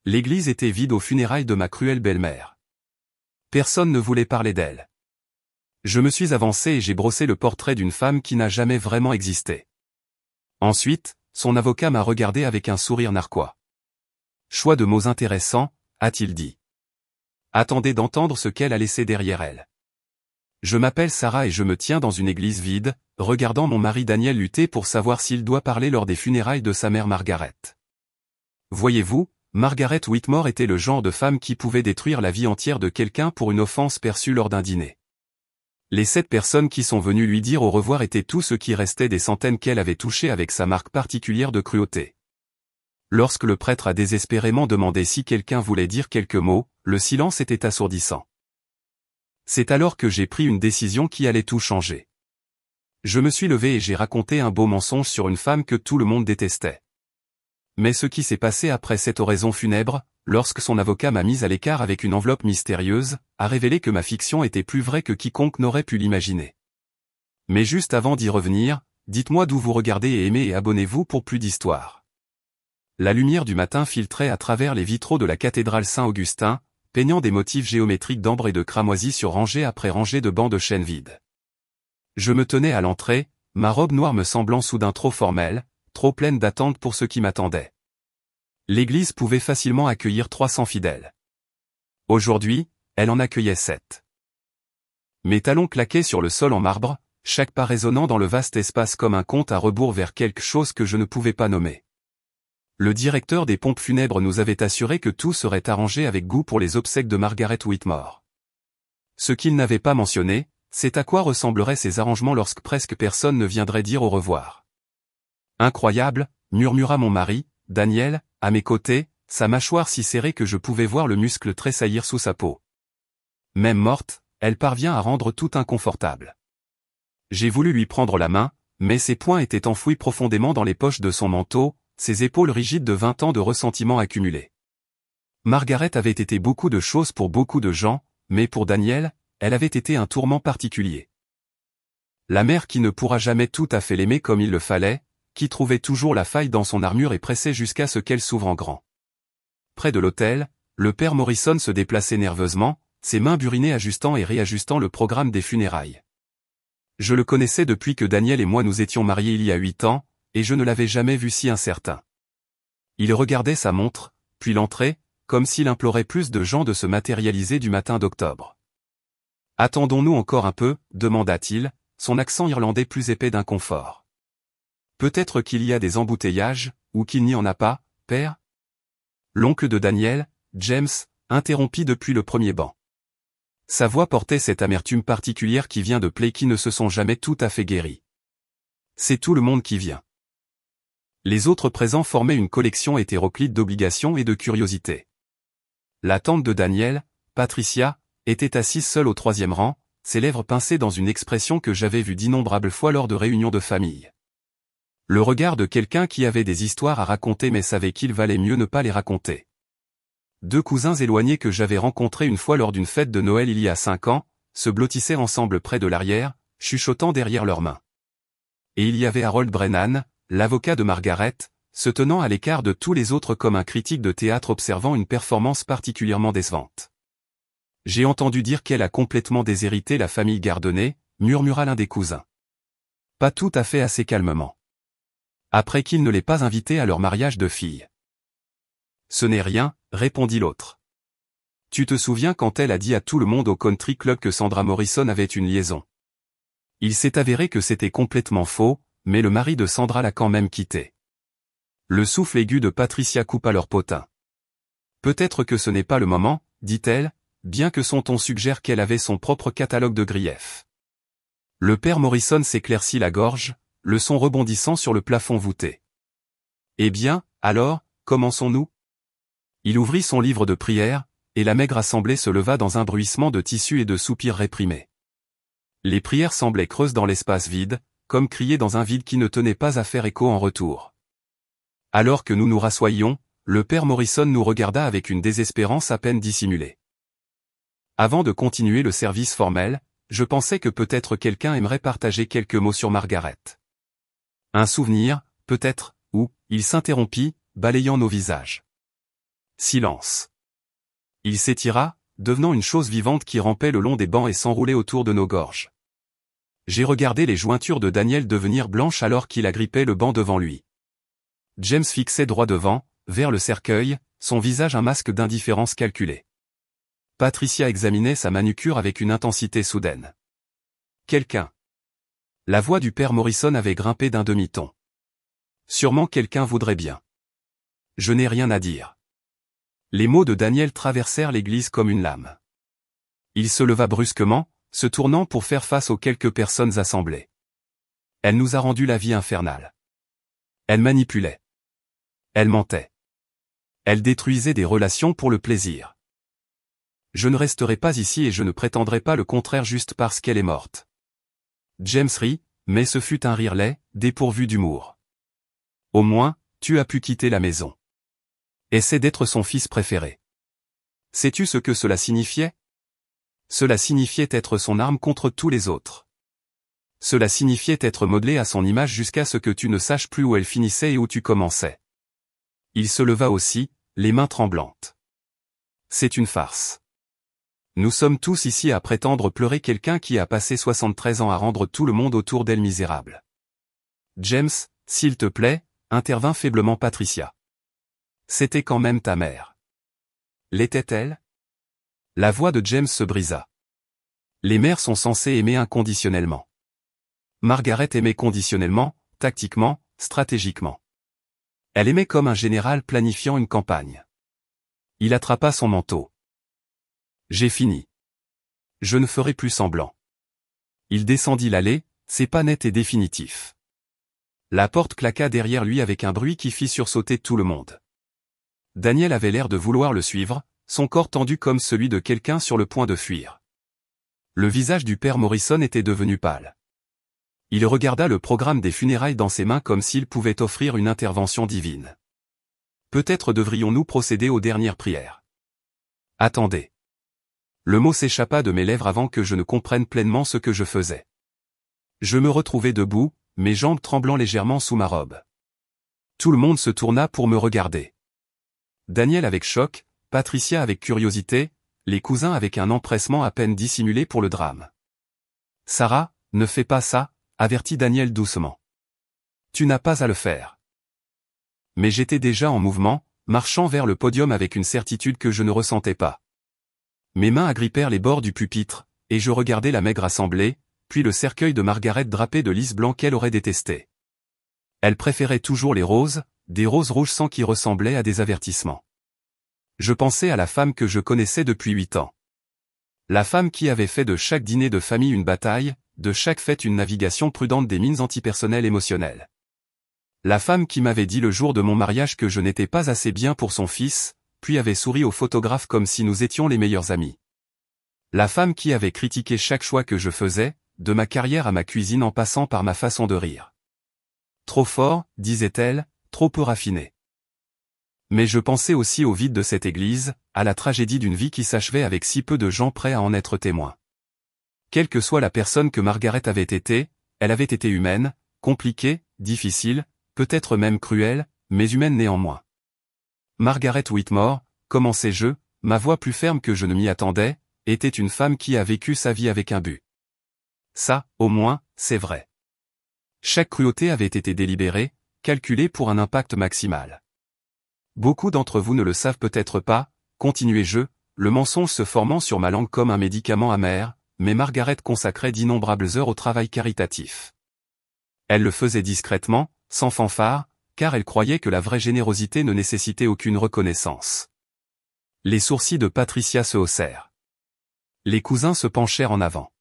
L'église était vide aux funérailles de ma cruelle belle-mère. Personne ne voulait parler d'elle. Je me suis avancé et j'ai brossé le portrait d'une femme qui n'a jamais vraiment existé. Ensuite, son avocat m'a regardé avec un sourire narquois. Choix de mots intéressants, a-t-il dit. Attendez d'entendre ce qu'elle a laissé derrière elle. Je m'appelle Sarah et je me tiens dans une église vide, regardant mon mari Daniel lutter pour savoir s'il doit parler lors des funérailles de sa mère Margaret. Voyez-vous, Margaret Whitmore était le genre de femme qui pouvait détruire la vie entière de quelqu'un pour une offense perçue lors d'un dîner. Les 7 personnes qui sont venues lui dire au revoir étaient tout ce qui restait des centaines qu'elle avait touchées avec sa marque particulière de cruauté. Lorsque le prêtre a désespérément demandé si quelqu'un voulait dire quelques mots, le silence était assourdissant. C'est alors que j'ai pris une décision qui allait tout changer. Je me suis levé et j'ai raconté un beau mensonge sur une femme que tout le monde détestait. Mais ce qui s'est passé après cette oraison funèbre, lorsque son avocat m'a mise à l'écart avec une enveloppe mystérieuse, a révélé que ma fiction était plus vraie que quiconque n'aurait pu l'imaginer. Mais juste avant d'y revenir, dites-moi d'où vous regardez et aimez et abonnez-vous pour plus d'histoires. La lumière du matin filtrait à travers les vitraux de la cathédrale Saint-Augustin, peignant des motifs géométriques d'ambre et de cramoisi sur rangée après rangée de bancs de chêne vides. Je me tenais à l'entrée, ma robe noire me semblant soudain trop formelle, trop pleine d'attente pour ce qui m'attendait. L'église pouvait facilement accueillir 300 fidèles. Aujourd'hui, elle en accueillait 7. Mes talons claquaient sur le sol en marbre, chaque pas résonnant dans le vaste espace comme un compte à rebours vers quelque chose que je ne pouvais pas nommer. Le directeur des pompes funèbres nous avait assuré que tout serait arrangé avec goût pour les obsèques de Margaret Whitmore. Ce qu'il n'avait pas mentionné, c'est à quoi ressembleraient ces arrangements lorsque presque personne ne viendrait dire au revoir. Incroyable, murmura mon mari, Daniel, à mes côtés, sa mâchoire si serrée que je pouvais voir le muscle tressaillir sous sa peau. Même morte, elle parvient à rendre tout inconfortable. J'ai voulu lui prendre la main, mais ses poings étaient enfouis profondément dans les poches de son manteau, ses épaules rigides de 20 ans de ressentiment accumulé. Margaret avait été beaucoup de choses pour beaucoup de gens, mais pour Daniel, elle avait été un tourment particulier. La mère qui ne pourra jamais tout à fait l'aimer comme il le fallait, qui trouvait toujours la faille dans son armure et pressait jusqu'à ce qu'elle s'ouvre en grand. Près de l'autel, le père Morrison se déplaçait nerveusement, ses mains burinées ajustant et réajustant le programme des funérailles. Je le connaissais depuis que Daniel et moi nous étions mariés il y a 8 ans, et je ne l'avais jamais vu si incertain. Il regardait sa montre, puis l'entrée, comme s'il implorait plus de gens de se matérialiser du matin d'octobre. « Attendons-nous encore un peu » demanda-t-il, son accent irlandais plus épais d'inconfort. « Peut-être qu'il y a des embouteillages, ou qu'il n'y en a pas, père ?» L'oncle de Daniel, James, interrompit depuis le premier banc. Sa voix portait cette amertume particulière qui vient de plaies qui ne se sont jamais tout à fait guéries. « C'est tout le monde qui vient. » Les autres présents formaient une collection hétéroclite d'obligations et de curiosités. La tante de Daniel, Patricia, était assise seule au 3e rang, ses lèvres pincées dans une expression que j'avais vue d'innombrables fois lors de réunions de famille. Le regard de quelqu'un qui avait des histoires à raconter mais savait qu'il valait mieux ne pas les raconter. 2 cousins éloignés que j'avais rencontrés une fois lors d'une fête de Noël il y a 5 ans, se blottissaient ensemble près de l'arrière, chuchotant derrière leurs mains. Et il y avait Harold Brennan, l'avocat de Margaret, se tenant à l'écart de tous les autres comme un critique de théâtre observant une performance particulièrement décevante. « J'ai entendu dire qu'elle a complètement déshérité la famille Gardonnet », murmura l'un des cousins. Pas tout à fait assez calmement. Après qu'il ne l'ait pas invité à leur mariage de fille. « Ce n'est rien », répondit l'autre. « Tu te souviens quand elle a dit à tout le monde au country club que Sandra Morrison avait une liaison. Il s'est avéré que c'était complètement faux, mais le mari de Sandra l'a quand même quittée. » Le souffle aigu de Patricia coupa leur potin. « Peut-être que ce n'est pas le moment, dit-elle, bien que son ton suggère qu'elle avait son propre catalogue de griefs. » Le père Morrison s'éclaircit la gorge, le son rebondissant sur le plafond voûté. « Eh bien, alors, commençons-nous » Il ouvrit son livre de prières, et la maigre assemblée se leva dans un bruissement de tissus et de soupirs réprimés. Les prières semblaient creuses dans l'espace vide, comme criées dans un vide qui ne tenait pas à faire écho en retour. Alors que nous nous rassoyions, le père Morrison nous regarda avec une désespérance à peine dissimulée. Avant de continuer le service formel, je pensais que peut-être quelqu'un aimerait partager quelques mots sur Margaret. Un souvenir, peut-être, ou, il s'interrompit, balayant nos visages. Silence. Il s'étira, devenant une chose vivante qui rampait le long des bancs et s'enroulait autour de nos gorges. J'ai regardé les jointures de Daniel devenir blanches alors qu'il agrippait le banc devant lui. James fixait droit devant, vers le cercueil, son visage un masque d'indifférence calculée. Patricia examinait sa manucure avec une intensité soudaine. Quelqu'un. La voix du père Morrison avait grimpé d'un demi-ton. Sûrement quelqu'un voudrait bien. Je n'ai rien à dire. Les mots de Daniel traversèrent l'église comme une lame. Il se leva brusquement, se tournant pour faire face aux quelques personnes assemblées. Elle nous a rendu la vie infernale. Elle manipulait. Elle mentait. Elle détruisait des relations pour le plaisir. Je ne resterai pas ici et je ne prétendrai pas le contraire juste parce qu'elle est morte. James rit, mais ce fut un rire laid, dépourvu d'humour. Au moins, tu as pu quitter la maison. Essaie d'être son fils préféré. Sais-tu ce que cela signifiait? Cela signifiait être son arme contre tous les autres. Cela signifiait être modelé à son image jusqu'à ce que tu ne saches plus où elle finissait et où tu commençais. Il se leva aussi, les mains tremblantes. C'est une farce. Nous sommes tous ici à prétendre pleurer quelqu'un qui a passé 73 ans à rendre tout le monde autour d'elle misérable. James, s'il te plaît, intervint faiblement Patricia. C'était quand même ta mère. L'était-elle? La voix de James se brisa. Les mères sont censées aimer inconditionnellement. Margaret aimait conditionnellement, tactiquement, stratégiquement. Elle aimait comme un général planifiant une campagne. Il attrapa son manteau. J'ai fini. Je ne ferai plus semblant. Il descendit l'allée, c'est pas net et définitif. La porte claqua derrière lui avec un bruit qui fit sursauter tout le monde. Daniel avait l'air de vouloir le suivre, son corps tendu comme celui de quelqu'un sur le point de fuir. Le visage du père Morrison était devenu pâle. Il regarda le programme des funérailles dans ses mains comme s'il pouvait offrir une intervention divine. Peut-être devrions-nous procéder aux dernières prières. Attendez. Le mot s'échappa de mes lèvres avant que je ne comprenne pleinement ce que je faisais. Je me retrouvai debout, mes jambes tremblant légèrement sous ma robe. Tout le monde se tourna pour me regarder. Daniel avec choc, Patricia avec curiosité, les cousins avec un empressement à peine dissimulé pour le drame. Sarah, ne fais pas ça, avertit Daniel doucement. Tu n'as pas à le faire. Mais j'étais déjà en mouvement, marchant vers le podium avec une certitude que je ne ressentais pas. Mes mains agrippèrent les bords du pupitre, et je regardai la maigre assemblée, puis le cercueil de Margaret drapé de lys blanc qu'elle aurait détesté. Elle préférait toujours les roses, des roses rouges sang qui ressemblaient à des avertissements. Je pensais à la femme que je connaissais depuis 8 ans. La femme qui avait fait de chaque dîner de famille une bataille, de chaque fête une navigation prudente des mines antipersonnelles émotionnelles. La femme qui m'avait dit le jour de mon mariage que je n'étais pas assez bien pour son fils, puis avait souri au photographe comme si nous étions les meilleurs amis. La femme qui avait critiqué chaque choix que je faisais, de ma carrière à ma cuisine en passant par ma façon de rire. Trop fort, disait-elle, trop peu raffiné. Mais je pensais aussi au vide de cette église, à la tragédie d'une vie qui s'achevait avec si peu de gens prêts à en être témoins. Quelle que soit la personne que Margaret avait été, elle avait été humaine, compliquée, difficile, peut-être même cruelle, mais humaine néanmoins. Margaret Whitmore, commençai-je, ma voix plus ferme que je ne m'y attendais, était une femme qui a vécu sa vie avec un but. Ça, au moins, c'est vrai. Chaque cruauté avait été délibérée, calculée pour un impact maximal. Beaucoup d'entre vous ne le savent peut-être pas, continuai-je, le mensonge se formant sur ma langue comme un médicament amer, mais Margaret consacrait d'innombrables heures au travail caritatif. Elle le faisait discrètement, sans fanfare, car elle croyait que la vraie générosité ne nécessitait aucune reconnaissance. Les sourcils de Patricia se haussèrent. Les cousins se penchèrent en avant.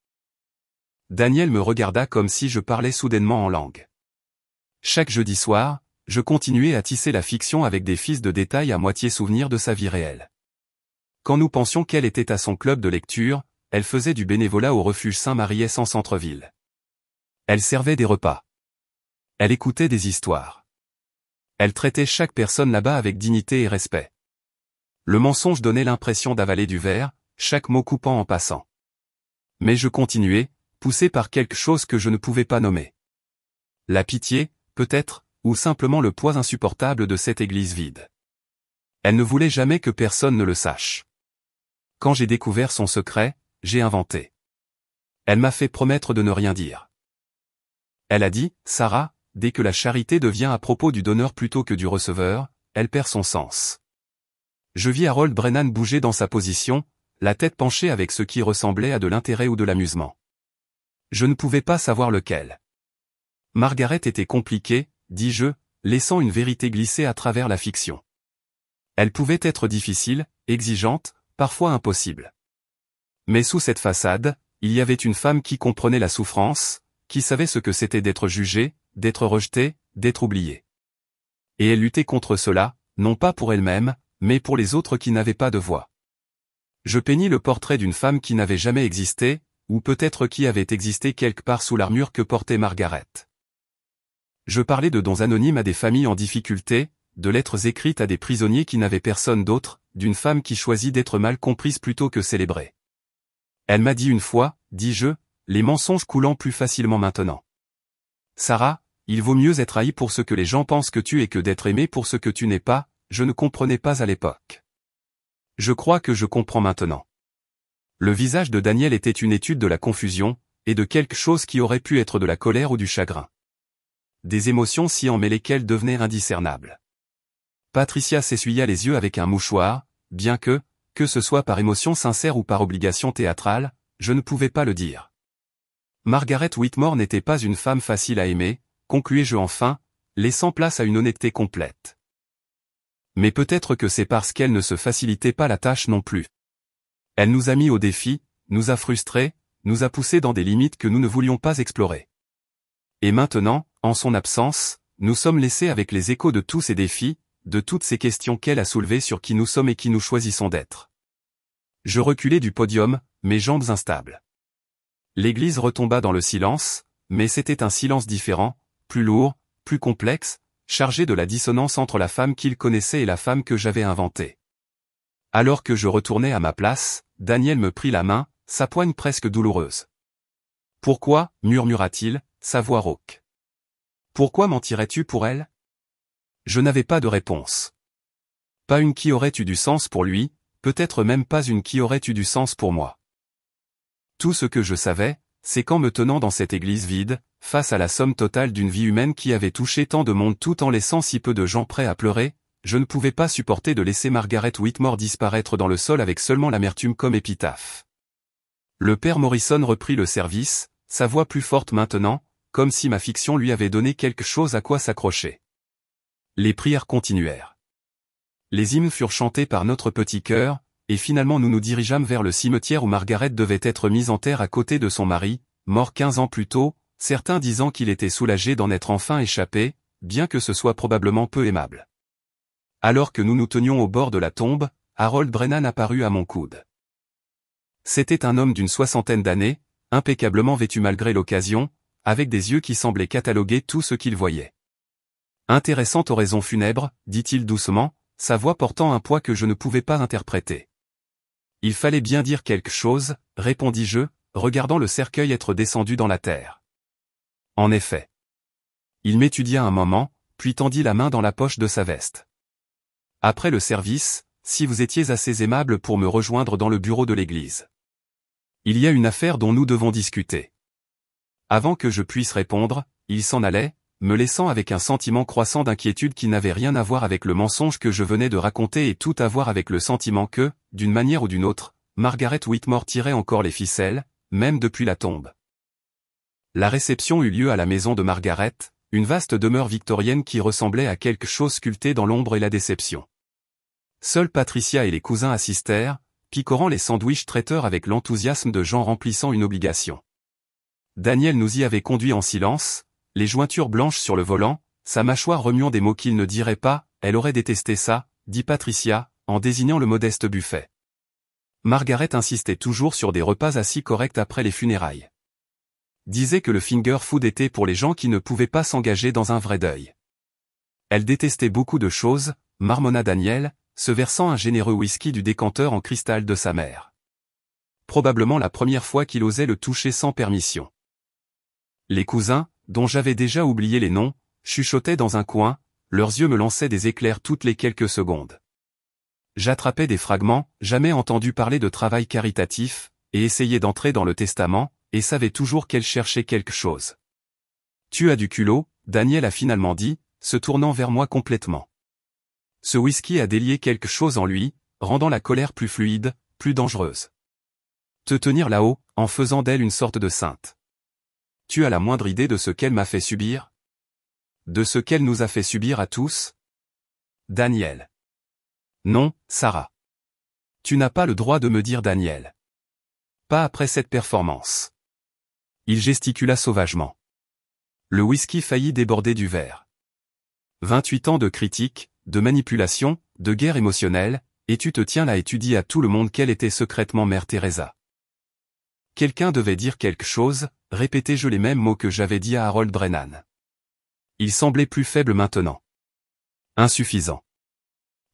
Daniel me regarda comme si je parlais soudainement en langue. Chaque jeudi soir, je continuais à tisser la fiction avec des fils de détail à moitié souvenirs de sa vie réelle. Quand nous pensions qu'elle était à son club de lecture, elle faisait du bénévolat au refuge Saint-Marie-S en centre-ville. Elle servait des repas. Elle écoutait des histoires. Elle traitait chaque personne là-bas avec dignité et respect. Le mensonge donnait l'impression d'avaler du verre, chaque mot coupant en passant. Mais je continuais, poussé par quelque chose que je ne pouvais pas nommer. La pitié, peut-être, ou simplement le poids insupportable de cette église vide. Elle ne voulait jamais que personne ne le sache. Quand j'ai découvert son secret, j'ai inventé. Elle m'a fait promettre de ne rien dire. Elle a dit, Sarah, dès que la charité devient à propos du donneur plutôt que du receveur, elle perd son sens. Je vis Harold Brennan bouger dans sa position, la tête penchée avec ce qui ressemblait à de l'intérêt ou de l'amusement. Je ne pouvais pas savoir lequel. Margaret était compliquée, dis-je, laissant une vérité glisser à travers la fiction. Elle pouvait être difficile, exigeante, parfois impossible. Mais sous cette façade, il y avait une femme qui comprenait la souffrance, qui savait ce que c'était d'être jugée, d'être rejetée, d'être oubliée. Et elle luttait contre cela, non pas pour elle-même, mais pour les autres qui n'avaient pas de voix. Je peignis le portrait d'une femme qui n'avait jamais existé, ou peut-être qui avait existé quelque part sous l'armure que portait Margaret. Je parlais de dons anonymes à des familles en difficulté, de lettres écrites à des prisonniers qui n'avaient personne d'autre, d'une femme qui choisit d'être mal comprise plutôt que célébrée. Elle m'a dit une fois, dis-je, les mensonges coulant plus facilement maintenant. Sarah, il vaut mieux être haï pour ce que les gens pensent que tu es que d'être aimé pour ce que tu n'es pas, je ne comprenais pas à l'époque. Je crois que je comprends maintenant. Le visage de Daniel était une étude de la confusion, et de quelque chose qui aurait pu être de la colère ou du chagrin. Des émotions si emmêlées qu'elles devenaient indiscernables. Patricia s'essuya les yeux avec un mouchoir, bien que ce soit par émotion sincère ou par obligation théâtrale, je ne pouvais pas le dire. Margaret Whitmore n'était pas une femme facile à aimer, concluai-je enfin, laissant place à une honnêteté complète. Mais peut-être que c'est parce qu'elle ne se facilitait pas la tâche non plus. Elle nous a mis au défi, nous a frustrés, nous a poussés dans des limites que nous ne voulions pas explorer. Et maintenant, en son absence, nous sommes laissés avec les échos de tous ces défis, de toutes ces questions qu'elle a soulevées sur qui nous sommes et qui nous choisissons d'être. Je reculai du podium, mes jambes instables. L'église retomba dans le silence, mais c'était un silence différent, plus lourd, plus complexe, chargé de la dissonance entre la femme qu'il connaissait et la femme que j'avais inventée. Alors que je retournais à ma place, Daniel me prit la main, sa poigne presque douloureuse. « Pourquoi, murmura-t-il, sa voix rauque. Pourquoi mentirais-tu pour elle ? » Je n'avais pas de réponse. Pas une qui aurait eu du sens pour lui, peut-être même pas une qui aurait eu du sens pour moi. Tout ce que je savais, c'est qu'en me tenant dans cette église vide, face à la somme totale d'une vie humaine qui avait touché tant de monde tout en laissant si peu de gens prêts à pleurer, je ne pouvais pas supporter de laisser Margaret Whitmore disparaître dans le sol avec seulement l'amertume comme épitaphe. Le père Morrison reprit le service, sa voix plus forte maintenant, comme si ma fiction lui avait donné quelque chose à quoi s'accrocher. Les prières continuèrent. Les hymnes furent chantés par notre petit chœur, et finalement nous nous dirigeâmes vers le cimetière où Margaret devait être mise en terre à côté de son mari, mort 15 ans plus tôt, certains disant qu'il était soulagé d'en être enfin échappé, bien que ce soit probablement peu aimable. Alors que nous nous tenions au bord de la tombe, Harold Brennan apparut à mon coude. C'était un homme d'une 60aine d'années, impeccablement vêtu malgré l'occasion, avec des yeux qui semblaient cataloguer tout ce qu'il voyait. Intéressante oraison funèbre, dit-il doucement, sa voix portant un poids que je ne pouvais pas interpréter. Il fallait bien dire quelque chose, répondis-je, regardant le cercueil être descendu dans la terre. En effet. Il m'étudia un moment, puis tendit la main dans la poche de sa veste. Après le service, si vous étiez assez aimable pour me rejoindre dans le bureau de l'église. Il y a une affaire dont nous devons discuter. Avant que je puisse répondre, il s'en allait, me laissant avec un sentiment croissant d'inquiétude qui n'avait rien à voir avec le mensonge que je venais de raconter et tout à voir avec le sentiment que, d'une manière ou d'une autre, Margaret Whitmore tirait encore les ficelles, même depuis la tombe. La réception eut lieu à la maison de Margaret, une vaste demeure victorienne qui ressemblait à quelque chose sculpté dans l'ombre et la déception. Seuls Patricia et les cousins assistèrent, picorant les sandwichs traiteurs avec l'enthousiasme de gens remplissant une obligation. Daniel nous y avait conduits en silence, les jointures blanches sur le volant, sa mâchoire remuant des mots qu'il ne dirait pas, elle aurait détesté ça, dit Patricia, en désignant le modeste buffet. Margaret insistait toujours sur des repas assis corrects après les funérailles. Disait que le finger food était pour les gens qui ne pouvaient pas s'engager dans un vrai deuil. Elle détestait beaucoup de choses, marmonna Daniel, se versant un généreux whisky du décanteur en cristal de sa mère. Probablement la première fois qu'il osait le toucher sans permission. Les cousins, dont j'avais déjà oublié les noms, chuchotaient dans un coin, leurs yeux me lançaient des éclairs toutes les quelques secondes. J'attrapais des fragments, jamais entendu parler de travail caritatif, et essayais d'entrer dans le testament, et savais toujours qu'elle cherchait quelque chose. Tu as du culot, Daniel a finalement dit, se tournant vers moi complètement. Ce whisky a délié quelque chose en lui, rendant la colère plus fluide, plus dangereuse. Te tenir là-haut, en faisant d'elle une sorte de sainte. Tu as la moindre idée de ce qu'elle m'a fait subir? De ce qu'elle nous a fait subir à tous? Daniel. Non, Sarah. Tu n'as pas le droit de me dire Daniel. Pas après cette performance. Il gesticula sauvagement. Le whisky faillit déborder du verre. 28 ans de critique, de manipulation, de guerre émotionnelle, et tu te tiens là et tu dis à tout le monde qu'elle était secrètement Mère Teresa. Quelqu'un devait dire quelque chose, répétais-je les mêmes mots que j'avais dit à Harold Brennan. Il semblait plus faible maintenant. Insuffisant.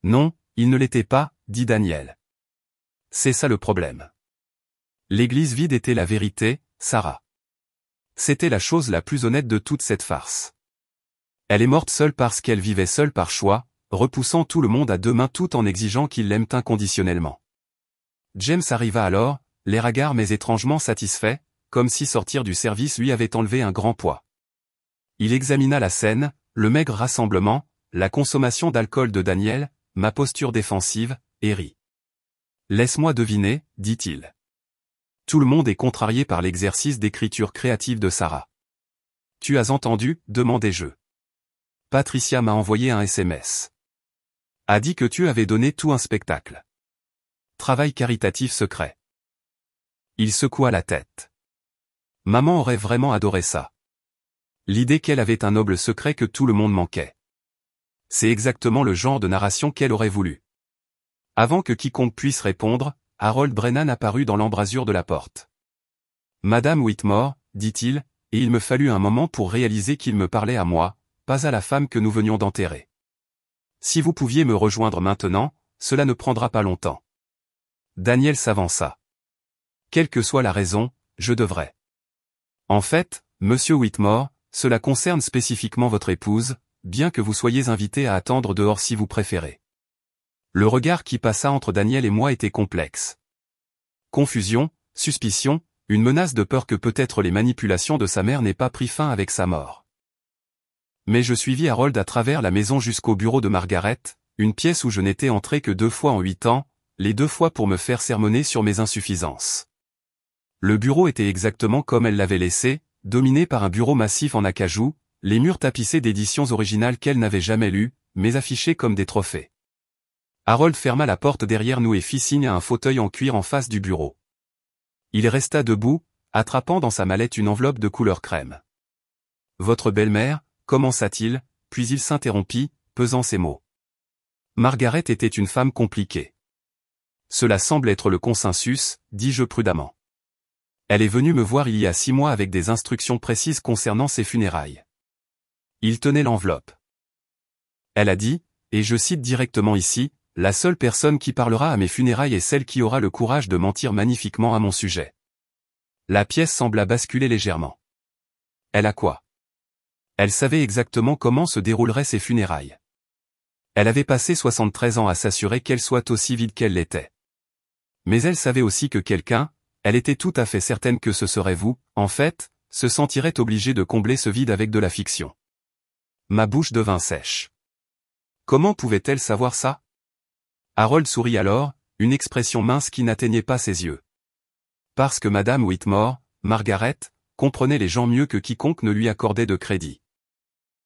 Non, il ne l'était pas, dit Daniel. C'est ça le problème. L'église vide était la vérité, Sarah. C'était la chose la plus honnête de toute cette farce. Elle est morte seule parce qu'elle vivait seule par choix, repoussant tout le monde à deux mains tout en exigeant qu'il l'aime inconditionnellement. James arriva alors, l'air hagard mais étrangement satisfait, comme si sortir du service lui avait enlevé un grand poids. Il examina la scène, le maigre rassemblement, la consommation d'alcool de Daniel, ma posture défensive, et rit. Laisse-moi deviner, dit-il. Tout le monde est contrarié par l'exercice d'écriture créative de Sarah. Tu as entendu, demandai-je. Patricia m'a envoyé un SMS. A dit que tu avais donné tout un spectacle. Travail caritatif secret. Il secoua la tête. Maman aurait vraiment adoré ça. L'idée qu'elle avait un noble secret que tout le monde manquait. C'est exactement le genre de narration qu'elle aurait voulu. Avant que quiconque puisse répondre, Harold Brennan apparut dans l'embrasure de la porte. Madame Whitmore, dit-il, et il me fallut un moment pour réaliser qu'il me parlait à moi, pas à la femme que nous venions d'enterrer. Si vous pouviez me rejoindre maintenant, cela ne prendra pas longtemps. Daniel s'avança. Quelle que soit la raison, je devrais. En fait, monsieur Whitmore, cela concerne spécifiquement votre épouse, bien que vous soyez invité à attendre dehors si vous préférez. Le regard qui passa entre Daniel et moi était complexe. Confusion, suspicion, une menace de peur que peut-être les manipulations de sa mère n'aient pas pris fin avec sa mort. Mais je suivis Harold à travers la maison jusqu'au bureau de Margaret, une pièce où je n'étais entré que 2 fois en 8 ans, les 2 fois pour me faire sermonner sur mes insuffisances. Le bureau était exactement comme elle l'avait laissé, dominé par un bureau massif en acajou, les murs tapissés d'éditions originales qu'elle n'avait jamais lues, mais affichées comme des trophées. Harold ferma la porte derrière nous et fit signe à un fauteuil en cuir en face du bureau. Il resta debout, attrapant dans sa mallette une enveloppe de couleur crème. « Votre belle-mère » commença-t-il, puis il s'interrompit, pesant ses mots. Margaret était une femme compliquée. Cela semble être le consensus, dis-je prudemment. Elle est venue me voir il y a 6 mois avec des instructions précises concernant ses funérailles. Il tenait l'enveloppe. Elle a dit, et je cite directement ici, « La seule personne qui parlera à mes funérailles est celle qui aura le courage de mentir magnifiquement à mon sujet. » La pièce sembla basculer légèrement. Elle a quoi? Elle savait exactement comment se dérouleraient ses funérailles. Elle avait passé 73 ans à s'assurer qu'elle soit aussi vide qu'elle l'était. Mais elle savait aussi que quelqu'un, elle était tout à fait certaine que ce serait vous, en fait, se sentirait obligé de combler ce vide avec de la fiction. Ma bouche devint sèche. Comment pouvait-elle savoir ça? Harold sourit alors, une expression mince qui n'atteignait pas ses yeux. Parce que Madame Whitmore, Margaret, comprenait les gens mieux que quiconque ne lui accordait de crédit.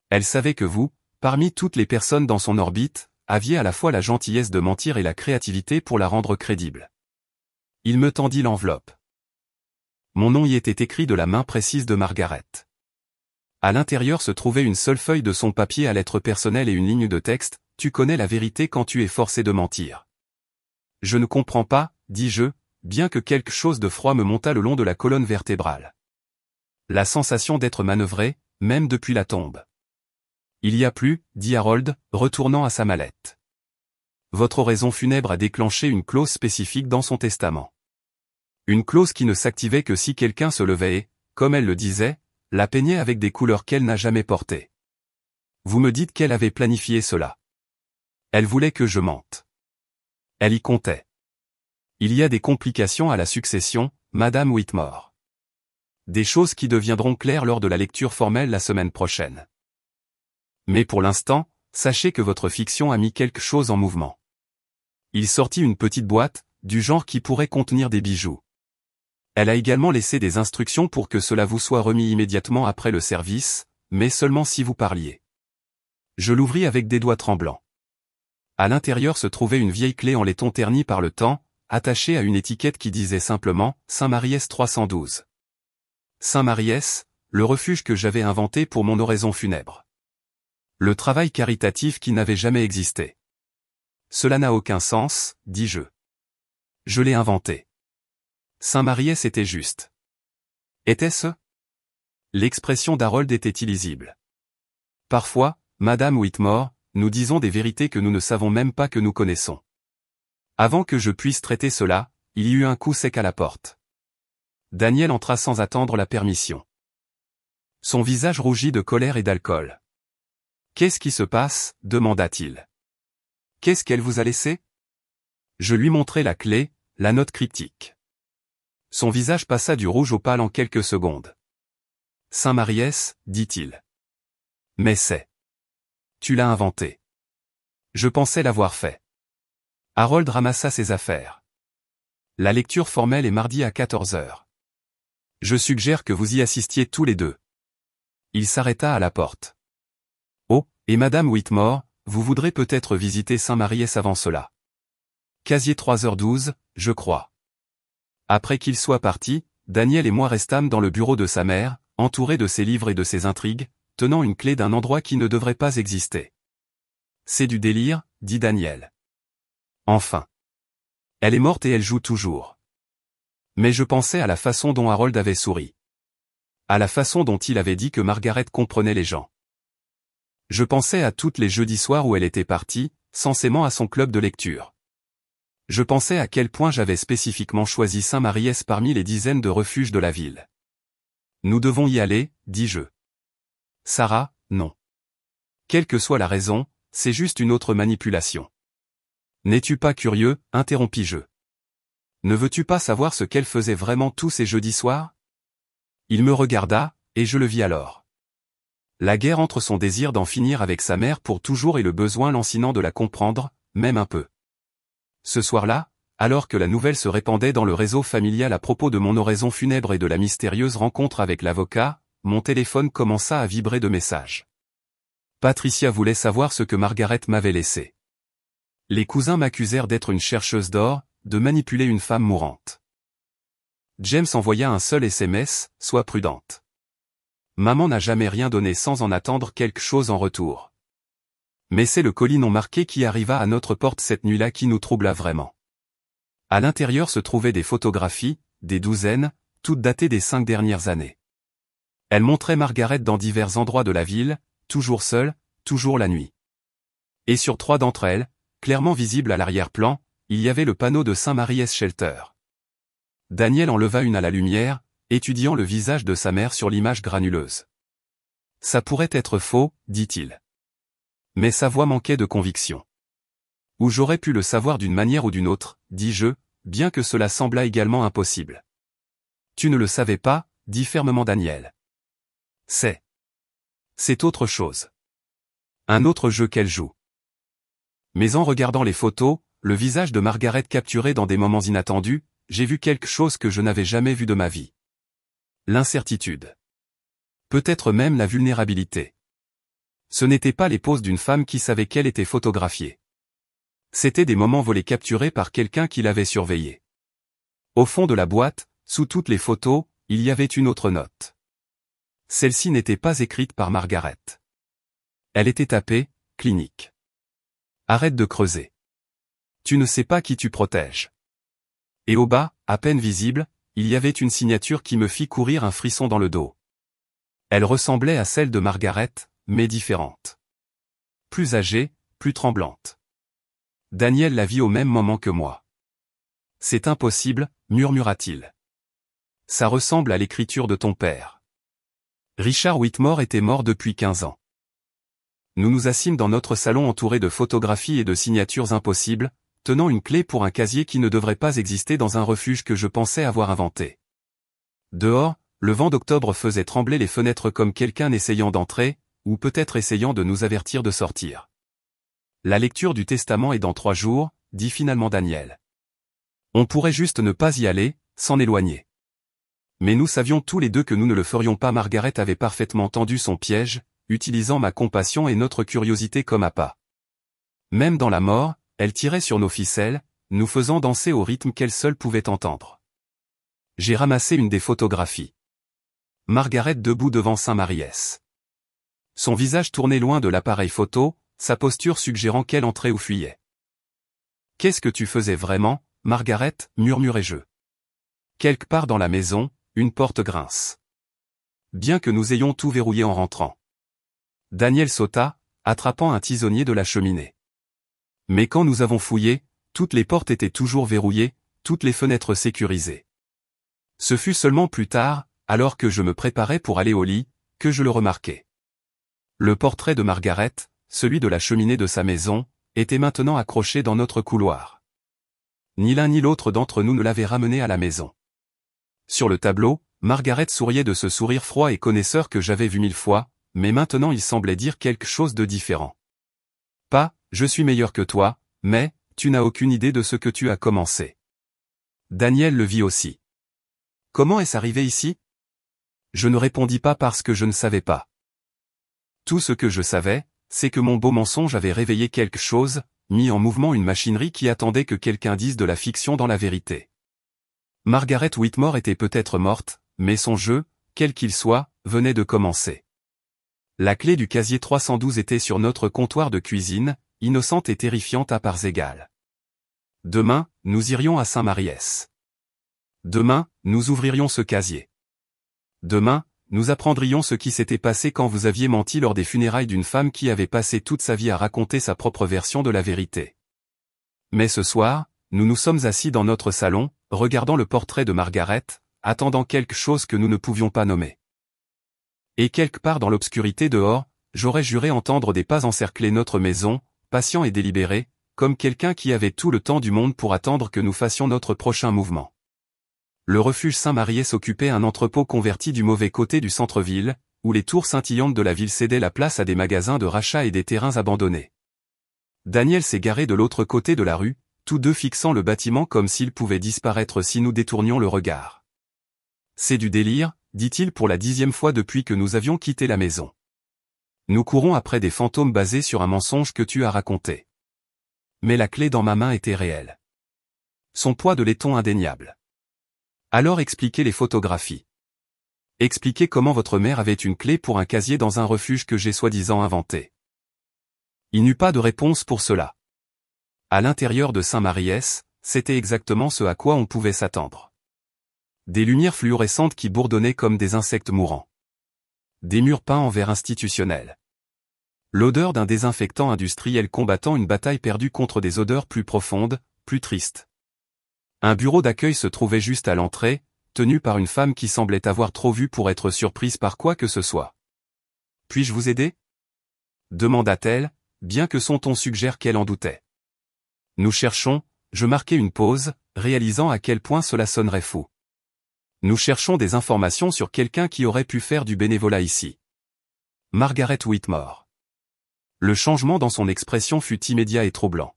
Elle savait que vous, parmi toutes les personnes dans son orbite, aviez à la fois la gentillesse de mentir et la créativité pour la rendre crédible. Il me tendit l'enveloppe. Mon nom y était écrit de la main précise de Margaret. À l'intérieur se trouvait une seule feuille de son papier à lettres personnelles et une ligne de texte, « Tu connais la vérité quand tu es forcé de mentir. » Je ne comprends pas, dis-je, bien que quelque chose de froid me monta le long de la colonne vertébrale. La sensation d'être manœuvré, même depuis la tombe. Il y a plus, dit Harold, retournant à sa mallette. Votre oraison funèbre a déclenché une clause spécifique dans son testament. Une clause qui ne s'activait que si quelqu'un se levait et, comme elle le disait, la peignait avec des couleurs qu'elle n'a jamais portées. Vous me dites qu'elle avait planifié cela. Elle voulait que je mente. Elle y comptait. Il y a des complications à la succession, Madame Whitmore. Des choses qui deviendront claires lors de la lecture formelle la semaine prochaine. Mais pour l'instant, sachez que votre fiction a mis quelque chose en mouvement. Il sortit une petite boîte, du genre qui pourrait contenir des bijoux. Elle a également laissé des instructions pour que cela vous soit remis immédiatement après le service, mais seulement si vous parliez. Je l'ouvris avec des doigts tremblants. À l'intérieur se trouvait une vieille clé en laiton ternie par le temps, attachée à une étiquette qui disait simplement « Saint-Mariès 312 ». Saint-Mariès, le refuge que j'avais inventé pour mon oraison funèbre. Le travail caritatif qui n'avait jamais existé. Cela n'a aucun sens, dis-je. Je l'ai inventé. Saint-Mariès était juste. Était-ce? L'expression d'Harold était illisible. Parfois, Madame Whitmore, nous disons des vérités que nous ne savons même pas que nous connaissons. Avant que je puisse traiter cela, il y eut un coup sec à la porte. Daniel entra sans attendre la permission. Son visage rougit de colère et d'alcool. « Qu'est-ce qui se passe ?» demanda-t-il. « Qu'est-ce qu'elle vous a laissé ?» Je lui montrai la clé, la note cryptique. Son visage passa du rouge au pâle en quelques secondes. « Saint-Mariès, dit-il. Mais c'est. Tu l'as inventé. Je pensais l'avoir fait. » Harold ramassa ses affaires. La lecture formelle est mardi à 14 heures. Je suggère que vous y assistiez tous les deux. Il s'arrêta à la porte. Oh, et Madame Whitmore, vous voudrez peut-être visiter Saint-Mariès avant cela. Casier 3h12, je crois. Après qu'il soit parti, Daniel et moi restâmes dans le bureau de sa mère, entourés de ses livres et de ses intrigues, tenant une clé d'un endroit qui ne devrait pas exister. C'est du délire, dit Daniel. Enfin. Elle est morte et elle joue toujours. Mais je pensais à la façon dont Harold avait souri. À la façon dont il avait dit que Margaret comprenait les gens. Je pensais à toutes les jeudis soirs où elle était partie, censément à son club de lecture. Je pensais à quel point j'avais spécifiquement choisi Saint-Mariès parmi les dizaines de refuges de la ville. Nous devons y aller, dis-je. Sarah, non. Quelle que soit la raison, c'est juste une autre manipulation. N'es-tu pas curieux, interrompis-je. Ne veux-tu pas savoir ce qu'elle faisait vraiment tous ces jeudis soirs? Il me regarda, et je le vis alors. La guerre entre son désir d'en finir avec sa mère pour toujours et le besoin lancinant de la comprendre, même un peu. Ce soir-là, alors que la nouvelle se répandait dans le réseau familial à propos de mon oraison funèbre et de la mystérieuse rencontre avec l'avocat, mon téléphone commença à vibrer de messages. Patricia voulait savoir ce que Margaret m'avait laissé. Les cousins m'accusèrent d'être une chercheuse d'or, de manipuler une femme mourante. James envoya un seul SMS, sois prudente. Maman n'a jamais rien donné sans en attendre quelque chose en retour. Mais c'est le colis non marqué qui arriva à notre porte cette nuit-là qui nous troubla vraiment. À l'intérieur se trouvaient des photographies, des douzaines, toutes datées des 5 dernières années. Elles montraient Margaret dans divers endroits de la ville, toujours seule, toujours la nuit. Et sur 3 d'entre elles, clairement visibles à l'arrière-plan, il y avait le panneau de Saint-Mariès Shelter. Daniel enleva une à la lumière, étudiant le visage de sa mère sur l'image granuleuse. Ça pourrait être faux, dit-il. Mais sa voix manquait de conviction. Ou j'aurais pu le savoir d'une manière ou d'une autre, dis-je, bien que cela semblât également impossible. Tu ne le savais pas, dit fermement Daniel. C'est autre chose. Un autre jeu qu'elle joue. Mais en regardant les photos, le visage de Margaret capturé dans des moments inattendus, j'ai vu quelque chose que je n'avais jamais vu de ma vie. L'incertitude. Peut-être même la vulnérabilité. Ce n'étaient pas les poses d'une femme qui savait qu'elle était photographiée. C'étaient des moments volés capturés par quelqu'un qui l'avait surveillée. Au fond de la boîte, sous toutes les photos, il y avait une autre note. Celle-ci n'était pas écrite par Margaret. Elle était tapée, clinique. Arrête de creuser. Tu ne sais pas qui tu protèges. Et au bas, à peine visible, il y avait une signature qui me fit courir un frisson dans le dos. Elle ressemblait à celle de Margaret, mais différente. Plus âgée, plus tremblante. Daniel la vit au même moment que moi. C'est impossible, murmura-t-il. Ça ressemble à l'écriture de ton père. Richard Whitmore était mort depuis 15 ans. Nous nous assîmes dans notre salon entouré de photographies et de signatures impossibles, tenant une clé pour un casier qui ne devrait pas exister dans un refuge que je pensais avoir inventé. Dehors, le vent d'octobre faisait trembler les fenêtres comme quelqu'un essayant d'entrer, ou peut-être essayant de nous avertir de sortir. La lecture du testament est dans 3 jours, dit finalement Daniel. On pourrait juste ne pas y aller, s'en éloigner. Mais nous savions tous les deux que nous ne le ferions pas. Margaret avait parfaitement tendu son piège, utilisant ma compassion et notre curiosité comme appât. Même dans la mort, elle tirait sur nos ficelles, nous faisant danser au rythme qu'elle seule pouvait entendre. J'ai ramassé une des photographies. Margaret debout devant Saint-Mariès. Son visage tourné loin de l'appareil photo, sa posture suggérant qu'elle entrait ou fuyait. « Qu'est-ce que tu faisais vraiment, Margaret » murmurai-je. Quelque part dans la maison, une porte grince. Bien que nous ayons tout verrouillé en rentrant. Daniel sauta, attrapant un tisonnier de la cheminée. Mais quand nous avons fouillé, toutes les portes étaient toujours verrouillées, toutes les fenêtres sécurisées. Ce fut seulement plus tard, alors que je me préparais pour aller au lit, que je le remarquai. Le portrait de Margaret, celui de la cheminée de sa maison, était maintenant accroché dans notre couloir. Ni l'un ni l'autre d'entre nous ne l'avait ramené à la maison. Sur le tableau, Margaret souriait de ce sourire froid et connaisseur que j'avais vu 1000 fois, mais maintenant il semblait dire quelque chose de différent. Pas, je suis meilleur que toi, mais, tu n'as aucune idée de ce que tu as commencé. Daniel le vit aussi. Comment est-ce arrivé ici? Je ne répondis pas parce que je ne savais pas. Tout ce que je savais, c'est que mon beau mensonge avait réveillé quelque chose, mis en mouvement une machinerie qui attendait que quelqu'un dise de la fiction dans la vérité. Margaret Whitmore était peut-être morte, mais son jeu, quel qu'il soit, venait de commencer. La clé du casier 312 était sur notre comptoir de cuisine, innocente et terrifiante à parts égales. Demain, nous irions à Saint-Mariès. Demain, nous ouvririons ce casier. Demain, nous apprendrions ce qui s'était passé quand vous aviez menti lors des funérailles d'une femme qui avait passé toute sa vie à raconter sa propre version de la vérité. Mais ce soir, nous nous sommes assis dans notre salon, regardant le portrait de Margaret, attendant quelque chose que nous ne pouvions pas nommer. Et quelque part dans l'obscurité dehors, j'aurais juré entendre des pas encercler notre maison, patient et délibéré, comme quelqu'un qui avait tout le temps du monde pour attendre que nous fassions notre prochain mouvement. Le refuge Saint-Mariès occupait un entrepôt converti du mauvais côté du centre-ville, où les tours scintillantes de la ville cédaient la place à des magasins de rachat et des terrains abandonnés. Daniel s'est garé de l'autre côté de la rue, tous deux fixant le bâtiment comme s'il pouvait disparaître si nous détournions le regard. C'est du délire, dit-il pour la 10e fois depuis que nous avions quitté la maison. Nous courons après des fantômes basés sur un mensonge que tu as raconté. Mais la clé dans ma main était réelle. Son poids de laiton indéniable. Alors expliquez les photographies. Expliquez comment votre mère avait une clé pour un casier dans un refuge que j'ai soi-disant inventé. Il n'eut pas de réponse pour cela. À l'intérieur de Saint-Mariès, c'était exactement ce à quoi on pouvait s'attendre. Des lumières fluorescentes qui bourdonnaient comme des insectes mourants. Des murs peints en verre institutionnel. L'odeur d'un désinfectant industriel combattant une bataille perdue contre des odeurs plus profondes, plus tristes. Un bureau d'accueil se trouvait juste à l'entrée, tenu par une femme qui semblait avoir trop vu pour être surprise par quoi que ce soit. « Puis-je vous aider » demanda-t-elle, bien que son ton suggère qu'elle en doutait. Nous cherchons, je marquai une pause, réalisant à quel point cela sonnerait fou. Nous cherchons des informations sur quelqu'un qui aurait pu faire du bénévolat ici. Margaret Whitmore. Le changement dans son expression fut immédiat et troublant.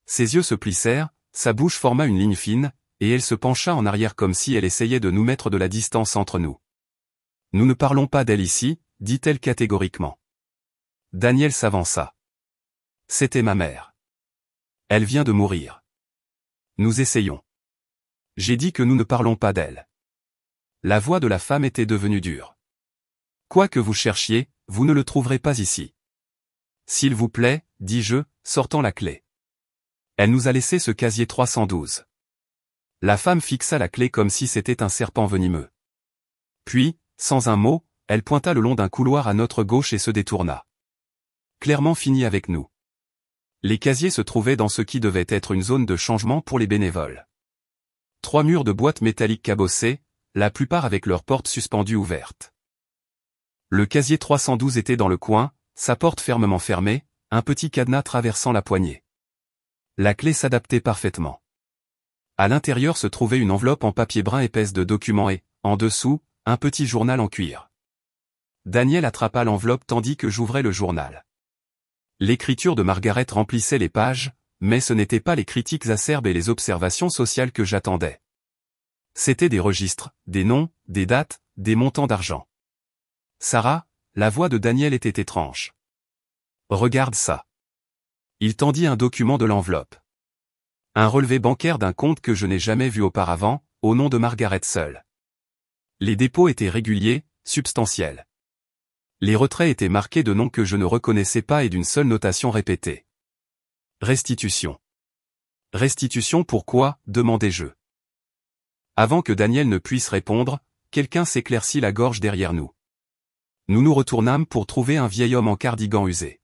Ses yeux se plissèrent, sa bouche forma une ligne fine, et elle se pencha en arrière comme si elle essayait de nous mettre de la distance entre nous. « Nous ne parlons pas d'elle ici », dit-elle catégoriquement. Daniel s'avança. « C'était ma mère. Elle vient de mourir. Nous essayons. » J'ai dit que nous ne parlons pas d'elle. La voix de la femme était devenue dure. « Quoi que vous cherchiez, vous ne le trouverez pas ici. »« S'il vous plaît, dis-je, sortant la clé. » Elle nous a laissé ce casier 312. La femme fixa la clé comme si c'était un serpent venimeux. Puis, sans un mot, elle pointa le long d'un couloir à notre gauche et se détourna. Clairement fini avec nous. Les casiers se trouvaient dans ce qui devait être une zone de changement pour les bénévoles. 3 murs de boîtes métalliques cabossés, la plupart avec leurs portes suspendues ouvertes. Le casier 312 était dans le coin, sa porte fermement fermée, un petit cadenas traversant la poignée. La clé s'adaptait parfaitement. À l'intérieur se trouvait une enveloppe en papier brun épaisse de documents et, en dessous, un petit journal en cuir. Daniel attrapa l'enveloppe tandis que j'ouvrais le journal. L'écriture de Margaret remplissait les pages, mais ce n'étaient pas les critiques acerbes et les observations sociales que j'attendais. C'étaient des registres, des noms, des dates, des montants d'argent. Sarah, la voix de Daniel était étrange. Regarde ça. Il tendit un document de l'enveloppe. Un relevé bancaire d'un compte que je n'ai jamais vu auparavant, au nom de Margaret seule. Les dépôts étaient réguliers, substantiels. Les retraits étaient marqués de noms que je ne reconnaissais pas et d'une seule notation répétée. Restitution. Restitution pourquoi, demandai-je. Avant que Daniel ne puisse répondre, quelqu'un s'éclaircit la gorge derrière nous. Nous nous retournâmes pour trouver un vieil homme en cardigan usé.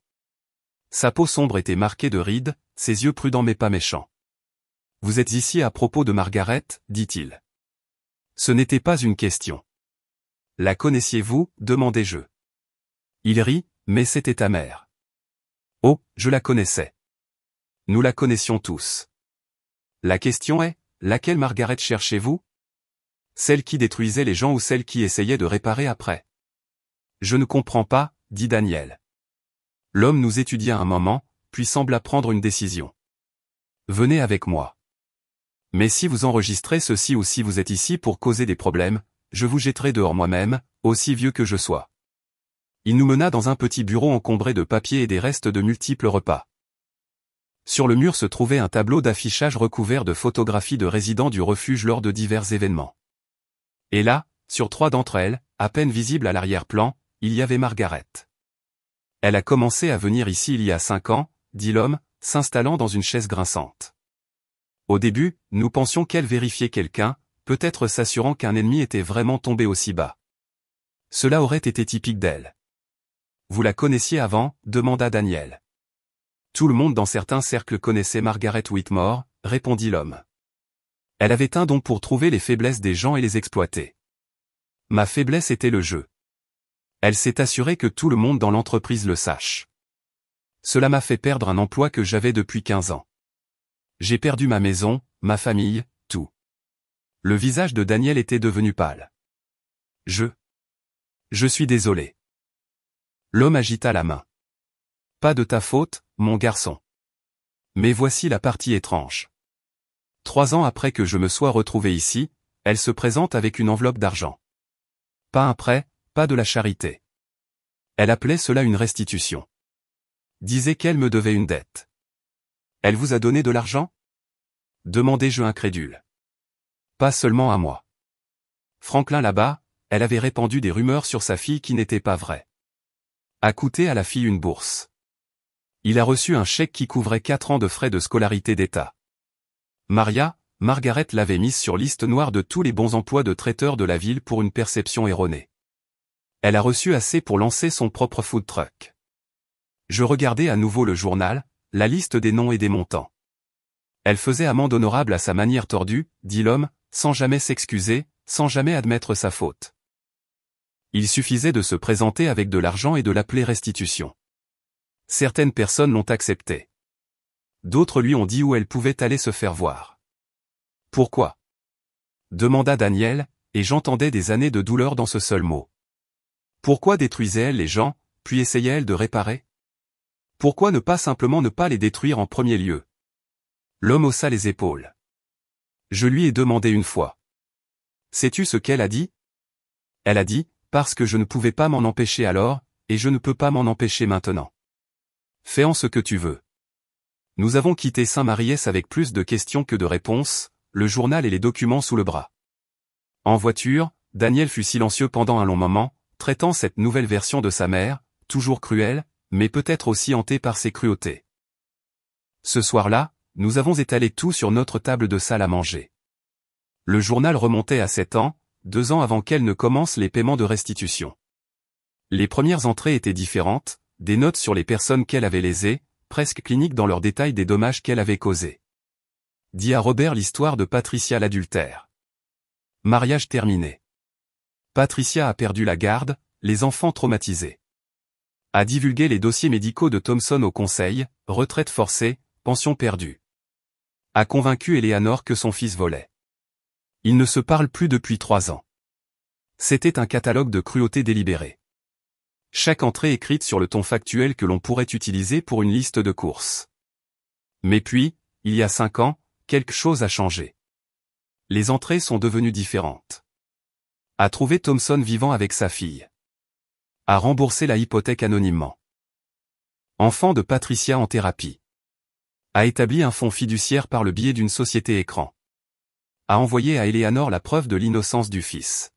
Sa peau sombre était marquée de rides, ses yeux prudents mais pas méchants. « Vous êtes ici à propos de Margaret » dit-il. Ce n'était pas une question. « La connaissiez-vous » demandai-je. Il rit, mais c'était amer. « Oh, je la connaissais. » Nous la connaissions tous. La question est, laquelle Margaret cherchez-vous? Celle qui détruisait les gens ou celle qui essayait de réparer après? Je ne comprends pas, dit Daniel. L'homme nous étudia un moment, puis sembla prendre une décision. Venez avec moi. Mais si vous enregistrez ceci ou si vous êtes ici pour causer des problèmes, je vous jetterai dehors moi-même, aussi vieux que je sois. Il nous mena dans un petit bureau encombré de papiers et des restes de multiples repas. Sur le mur se trouvait un tableau d'affichage recouvert de photographies de résidents du refuge lors de divers événements. Et là, sur 3 d'entre elles, à peine visibles à l'arrière-plan, il y avait Margaret. Elle a commencé à venir ici il y a 5 ans, dit l'homme, s'installant dans une chaise grinçante. Au début, nous pensions qu'elle vérifiait quelqu'un, peut-être s'assurant qu'un ennemi était vraiment tombé aussi bas. Cela aurait été typique d'elle. Vous la connaissiez avant, demanda Daniel. Tout le monde dans certains cercles connaissait Margaret Whitmore, répondit l'homme. Elle avait un don pour trouver les faiblesses des gens et les exploiter. Ma faiblesse était le jeu. Elle s'est assurée que tout le monde dans l'entreprise le sache. Cela m'a fait perdre un emploi que j'avais depuis 15 ans. J'ai perdu ma maison, ma famille, tout. Le visage de Daniel était devenu pâle. Je suis désolé. L'homme agita la main. Pas de ta faute, mon garçon. Mais voici la partie étrange. 3 ans après que je me sois retrouvé ici, elle se présente avec une enveloppe d'argent. Pas un prêt, pas de la charité. Elle appelait cela une restitution. Disait qu'elle me devait une dette. Elle vous a donné de l'argent? Demandai-je incrédule. Pas seulement à moi. Franklin là-bas, elle avait répandu des rumeurs sur sa fille qui n'étaient pas vraies. A coûté à la fille une bourse. Il a reçu un chèque qui couvrait 4 ans de frais de scolarité d'État. Margaret l'avait mise sur liste noire de tous les bons emplois de traiteur de la ville pour une perception erronée. Elle a reçu assez pour lancer son propre food truck. Je regardais à nouveau le journal, la liste des noms et des montants. Elle faisait amende honorable à sa manière tordue, dit l'homme, sans jamais s'excuser, sans jamais admettre sa faute. Il suffisait de se présenter avec de l'argent et de l'appeler restitution. Certaines personnes l'ont accepté. D'autres lui ont dit où elle pouvait aller se faire voir. Pourquoi? Demanda Daniel, et j'entendais des années de douleur dans ce seul mot. Pourquoi détruisait-elle les gens, puis essayait-elle de réparer? Pourquoi ne pas simplement ne pas les détruire en premier lieu? L'homme haussa les épaules. Je lui ai demandé une fois. Sais-tu ce qu'elle a dit? Elle a dit, parce que je ne pouvais pas m'en empêcher alors, et je ne peux pas m'en empêcher maintenant. Fais-en ce que tu veux. Nous avons quitté Saint-Mariès avec plus de questions que de réponses, le journal et les documents sous le bras. En voiture, Daniel fut silencieux pendant un long moment, traitant cette nouvelle version de sa mère, toujours cruelle, mais peut-être aussi hantée par ses cruautés. Ce soir-là, nous avons étalé tout sur notre table de salle à manger. Le journal remontait à 7 ans, 2 ans avant qu'elle ne commence les paiements de restitution. Les premières entrées étaient différentes, des notes sur les personnes qu'elle avait lésées, presque cliniques dans leurs détails des dommages qu'elle avait causés. Dit à Robert l'histoire de Patricia l'adultère. Mariage terminé. Patricia a perdu la garde, les enfants traumatisés. A divulgué les dossiers médicaux de Thompson au conseil, retraite forcée, pension perdue. a convaincu Eleanor que son fils volait. Ils ne se parlent plus depuis 3 ans. C'était un catalogue de cruauté délibérée. Chaque entrée écrite sur le ton factuel que l'on pourrait utiliser pour une liste de courses. Mais puis, il y a 5 ans, quelque chose a changé. Les entrées sont devenues différentes. A trouvé Thompson vivant avec sa fille. A remboursé la hypothèque anonymement. Enfant de Patricia en thérapie. A établi un fonds fiduciaire par le biais d'une société écran. A envoyé à Eleanor la preuve de l'innocence du fils.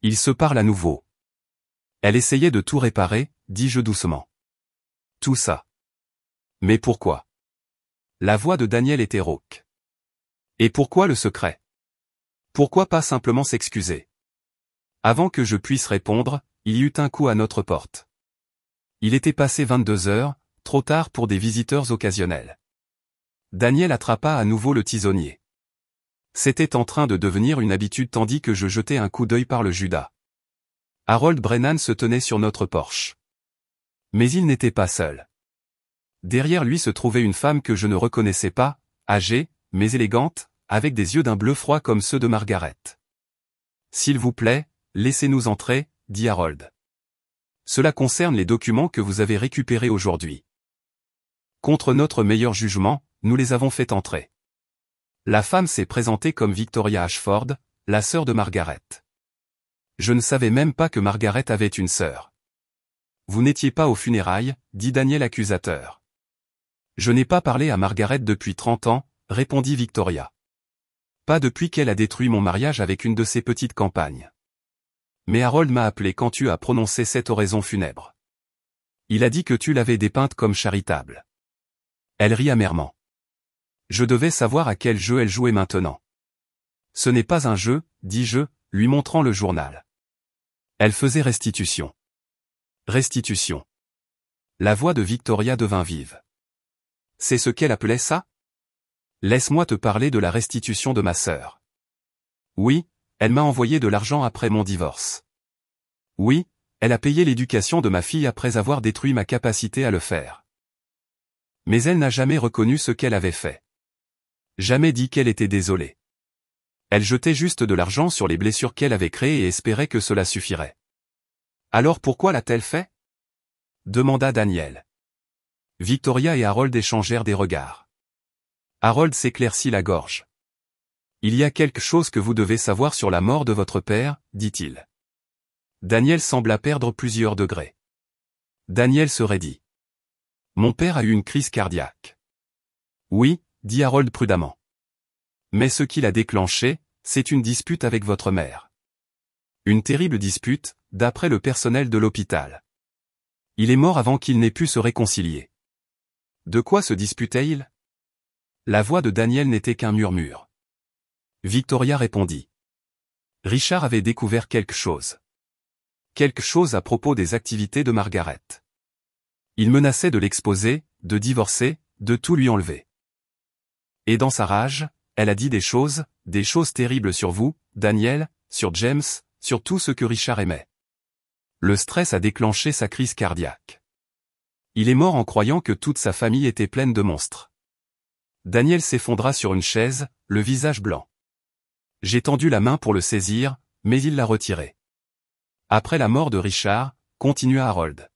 Ils se parlent à nouveau. Elle essayait de tout réparer, dis-je doucement. Tout ça. Mais pourquoi? La voix de Daniel était rauque. Et pourquoi le secret? Pourquoi pas simplement s'excuser? Avant que je puisse répondre, il y eut un coup à notre porte. Il était passé 22 heures, trop tard pour des visiteurs occasionnels. Daniel attrapa à nouveau le tisonnier. C'était en train de devenir une habitude tandis que je jetais un coup d'œil par le Judas. Harold Brennan se tenait sur notre porche. Mais il n'était pas seul. Derrière lui se trouvait une femme que je ne reconnaissais pas, âgée, mais élégante, avec des yeux d'un bleu froid comme ceux de Margaret. « S'il vous plaît, laissez-nous entrer, » dit Harold. « Cela concerne les documents que vous avez récupérés aujourd'hui. » Contre notre meilleur jugement, nous les avons fait entrer. La femme s'est présentée comme Victoria Ashford, la sœur de Margaret. Je ne savais même pas que Margaret avait une sœur. Vous n'étiez pas aux funérailles, dit Daniel accusateur. Je n'ai pas parlé à Margaret depuis 30 ans, répondit Victoria. Pas depuis qu'elle a détruit mon mariage avec une de ses petites campagnes. Mais Harold m'a appelé quand tu as prononcé cette oraison funèbre. Il a dit que tu l'avais dépeinte comme charitable. Elle rit amèrement. Je devais savoir à quel jeu elle jouait maintenant. Ce n'est pas un jeu, dis-je, lui montrant le journal. Elle faisait restitution. Restitution. La voix de Victoria devint vive. C'est ce qu'elle appelait ça? Laisse-moi te parler de la restitution de ma sœur. Oui, elle m'a envoyé de l'argent après mon divorce. Oui, elle a payé l'éducation de ma fille après avoir détruit ma capacité à le faire. Mais elle n'a jamais reconnu ce qu'elle avait fait. Jamais dit qu'elle était désolée. Elle jetait juste de l'argent sur les blessures qu'elle avait créées et espérait que cela suffirait. Alors pourquoi l'a-t-elle fait? Demanda Daniel. Victoria et Harold échangèrent des regards. Harold s'éclaircit la gorge. Il y a quelque chose que vous devez savoir sur la mort de votre père, dit-il. Daniel sembla perdre plusieurs degrés. Daniel se raidit. Mon père a eu une crise cardiaque. Oui, dit Harold prudemment. Mais ce qui l'a déclenché, c'est une dispute avec votre mère. Une terrible dispute, d'après le personnel de l'hôpital. Il est mort avant qu'il n'ait pu se réconcilier. De quoi se disputait-il? La voix de Daniel n'était qu'un murmure. Victoria répondit. Richard avait découvert quelque chose. Quelque chose à propos des activités de Margaret. Il menaçait de l'exposer, de divorcer, de tout lui enlever. Et dans sa rage, elle a dit des choses terribles sur vous, Daniel, sur James, sur tout ce que Richard aimait. Le stress a déclenché sa crise cardiaque. Il est mort en croyant que toute sa famille était pleine de monstres. Daniel s'effondra sur une chaise, le visage blanc. J'ai tendu la main pour le saisir, mais il l'a retirée. Après la mort de Richard, continua Harold.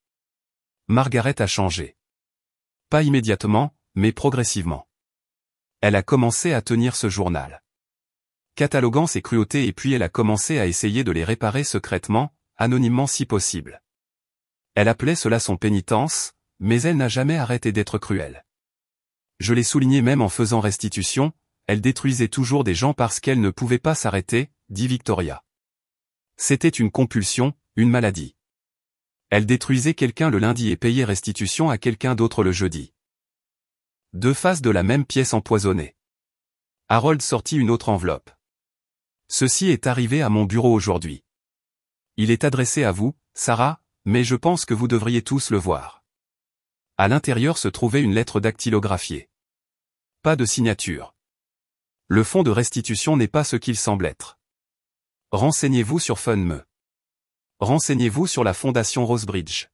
Margaret a changé. Pas immédiatement, mais progressivement. Elle a commencé à tenir ce journal. Cataloguant ses cruautés et puis elle a commencé à essayer de les réparer secrètement, anonymement si possible. Elle appelait cela son pénitence, mais elle n'a jamais arrêté d'être cruelle. Je l'ai souligné même en faisant restitution, elle détruisait toujours des gens parce qu'elle ne pouvait pas s'arrêter, dit Victoria. C'était une compulsion, une maladie. Elle détruisait quelqu'un le lundi et payait restitution à quelqu'un d'autre le jeudi. Deux faces de la même pièce empoisonnée. Harold sortit une autre enveloppe. Ceci est arrivé à mon bureau aujourd'hui. Il est adressé à vous, Sarah, mais je pense que vous devriez tous le voir. À l'intérieur se trouvait une lettre dactylographiée. Pas de signature. Le fonds de restitution n'est pas ce qu'il semble être. Renseignez-vous sur FunMe. Renseignez-vous sur la fondation Rosebridge.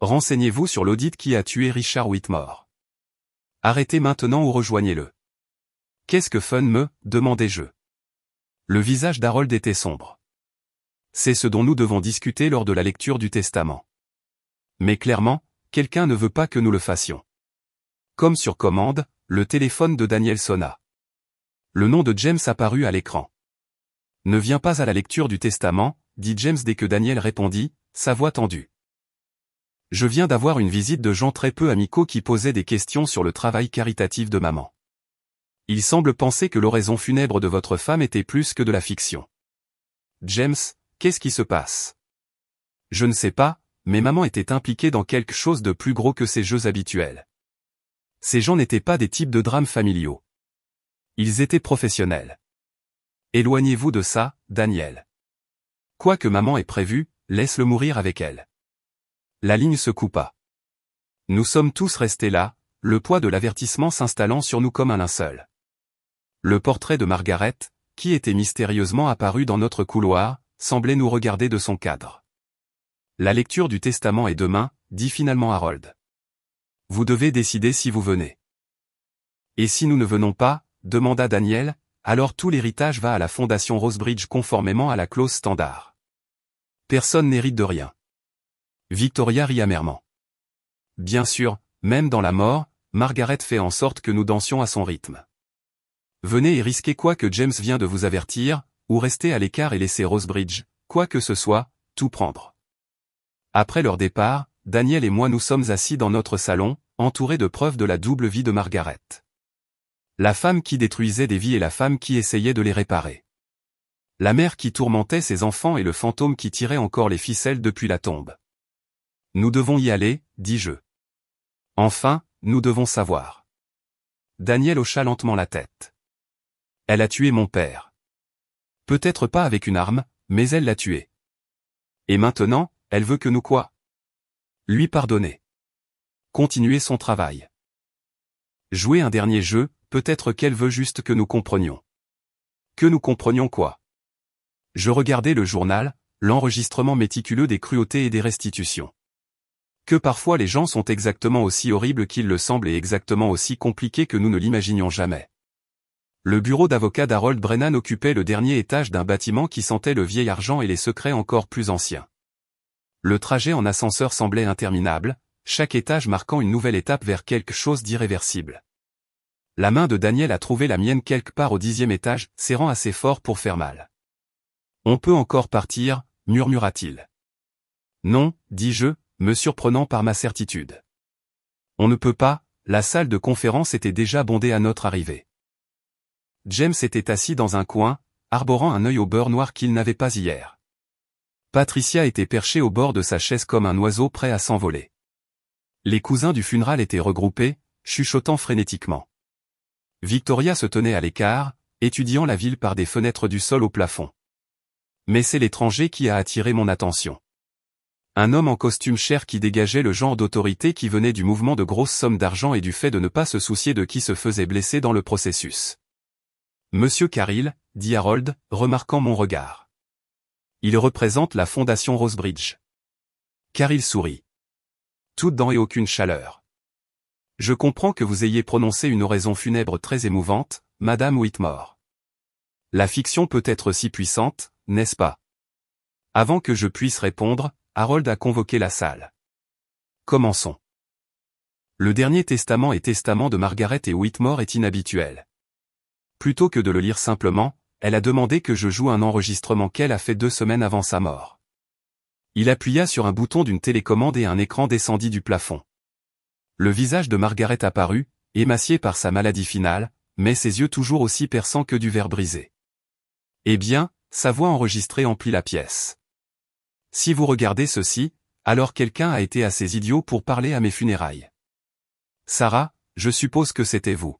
Renseignez-vous sur l'audit qui a tué Richard Whitmore. Arrêtez maintenant ou rejoignez-le. Qu'est-ce que fun me, demandai-je. Le visage d'Harold était sombre. C'est ce dont nous devons discuter lors de la lecture du testament. Mais clairement, quelqu'un ne veut pas que nous le fassions. Comme sur commande, le téléphone de Daniel sonna. Le nom de James apparut à l'écran. Ne viens pas à la lecture du testament, dit James dès que Daniel répondit, sa voix tendue. Je viens d'avoir une visite de gens très peu amicaux qui posaient des questions sur le travail caritatif de maman. Il semble penser que l'oraison funèbre de votre femme était plus que de la fiction. James, qu'est-ce qui se passe? Je ne sais pas, mais maman était impliquée dans quelque chose de plus gros que ses jeux habituels. Ces gens n'étaient pas des types de drames familiaux. Ils étaient professionnels. Éloignez-vous de ça, Daniel. Quoi que maman ait prévu, laisse-le mourir avec elle. La ligne se coupa. Nous sommes tous restés là, le poids de l'avertissement s'installant sur nous comme un linceul. Le portrait de Margaret, qui était mystérieusement apparu dans notre couloir, semblait nous regarder de son cadre. La lecture du testament est demain, dit finalement Harold. Vous devez décider si vous venez. Et si nous ne venons pas, demanda Daniel, alors tout l'héritage va à la fondation Rosebridge conformément à la clause standard. Personne n'hérite de rien. Victoria rit amèrement. Bien sûr, même dans la mort, Margaret fait en sorte que nous dansions à son rythme. Venez et risquez quoi que James vient de vous avertir, ou restez à l'écart et laissez Rosebridge, quoi que ce soit, tout prendre. Après leur départ, Daniel et moi nous sommes assis dans notre salon, entourés de preuves de la double vie de Margaret. La femme qui détruisait des vies et la femme qui essayait de les réparer. La mère qui tourmentait ses enfants et le fantôme qui tirait encore les ficelles depuis la tombe. Nous devons y aller, dis-je. Enfin, nous devons savoir. Daniel hocha lentement la tête. Elle a tué mon père. Peut-être pas avec une arme, mais elle l'a tué. Et maintenant, elle veut que nous quoi? Lui pardonner. Continuer son travail. Jouer un dernier jeu, peut-être qu'elle veut juste que nous comprenions. Que nous comprenions quoi? Je regardais le journal, l'enregistrement méticuleux des cruautés et des restitutions. Que parfois les gens sont exactement aussi horribles qu'ils le semblent et exactement aussi compliqués que nous ne l'imaginions jamais. Le bureau d'avocat d'Harold Brennan occupait le dernier étage d'un bâtiment qui sentait le vieil argent et les secrets encore plus anciens. Le trajet en ascenseur semblait interminable, chaque étage marquant une nouvelle étape vers quelque chose d'irréversible. La main de Daniel a trouvé la mienne quelque part au 10e étage, serrant assez fort pour faire mal. On peut encore partir, murmura-t-il. Non, dis-je, me surprenant par ma certitude. On ne peut pas, la salle de conférence était déjà bondée à notre arrivée. James était assis dans un coin, arborant un œil au beurre noir qu'il n'avait pas hier. Patricia était perchée au bord de sa chaise comme un oiseau prêt à s'envoler. Les cousins du funéral étaient regroupés, chuchotant frénétiquement. Victoria se tenait à l'écart, étudiant la ville par des fenêtres du sol au plafond. Mais c'est l'étranger qui a attiré mon attention. Un homme en costume cher qui dégageait le genre d'autorité qui venait du mouvement de grosses sommes d'argent et du fait de ne pas se soucier de qui se faisait blesser dans le processus. Monsieur Carril, dit Harold, remarquant mon regard. Il représente la fondation Rosebridge. Carril sourit. Toutes dents et aucune chaleur. Je comprends que vous ayez prononcé une oraison funèbre très émouvante, Madame Whitmore. La fiction peut être si puissante, n'est-ce pas? Avant que je puisse répondre, Harold a convoqué la salle. Commençons. Le dernier testament et testament de Margaret et Whitmore est inhabituel. Plutôt que de le lire simplement, elle a demandé que je joue un enregistrement qu'elle a fait 2 semaines avant sa mort. Il appuya sur un bouton d'une télécommande et un écran descendit du plafond. Le visage de Margaret apparut, émacié par sa maladie finale, mais ses yeux toujours aussi perçants que du verre brisé. Eh bien, sa voix enregistrée emplit la pièce. Si vous regardez ceci, alors quelqu'un a été assez idiot pour parler à mes funérailles. Sarah, je suppose que c'était vous.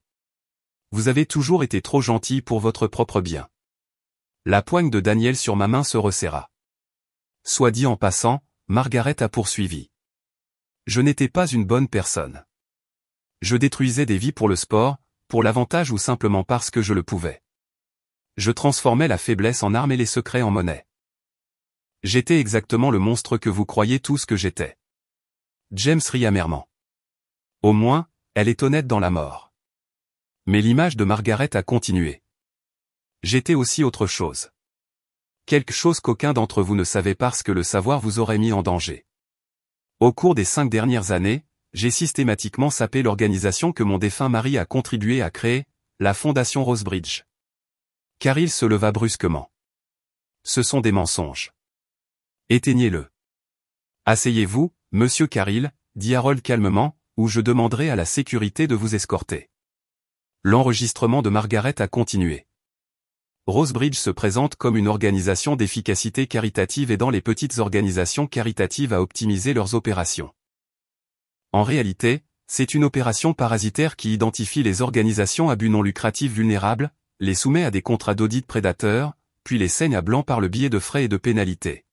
Vous avez toujours été trop gentil pour votre propre bien. La poigne de Daniel sur ma main se resserra. Soit dit en passant, Margaret a poursuivi. Je n'étais pas une bonne personne. Je détruisais des vies pour le sport, pour l'avantage ou simplement parce que je le pouvais. Je transformais la faiblesse en arme et les secrets en monnaie. J'étais exactement le monstre que vous croyez tous que j'étais. James rit amèrement. Au moins, elle est honnête dans la mort. Mais l'image de Margaret a continué. J'étais aussi autre chose. Quelque chose qu'aucun d'entre vous ne savait parce que le savoir vous aurait mis en danger. Au cours des 5 dernières années, j'ai systématiquement sapé l'organisation que mon défunt mari a contribué à créer, la Fondation Rosebridge. Caril se leva brusquement. Ce sont des mensonges. Éteignez-le. Asseyez-vous, monsieur Caril, dit Harold calmement, ou je demanderai à la sécurité de vous escorter. L'enregistrement de Margaret a continué. Rosebridge se présente comme une organisation d'efficacité caritative aidant les petites organisations caritatives à optimiser leurs opérations. En réalité, c'est une opération parasitaire qui identifie les organisations à but non lucratif vulnérables, les soumet à des contrats d'audit prédateurs, puis les saigne à blanc par le biais de frais et de pénalités.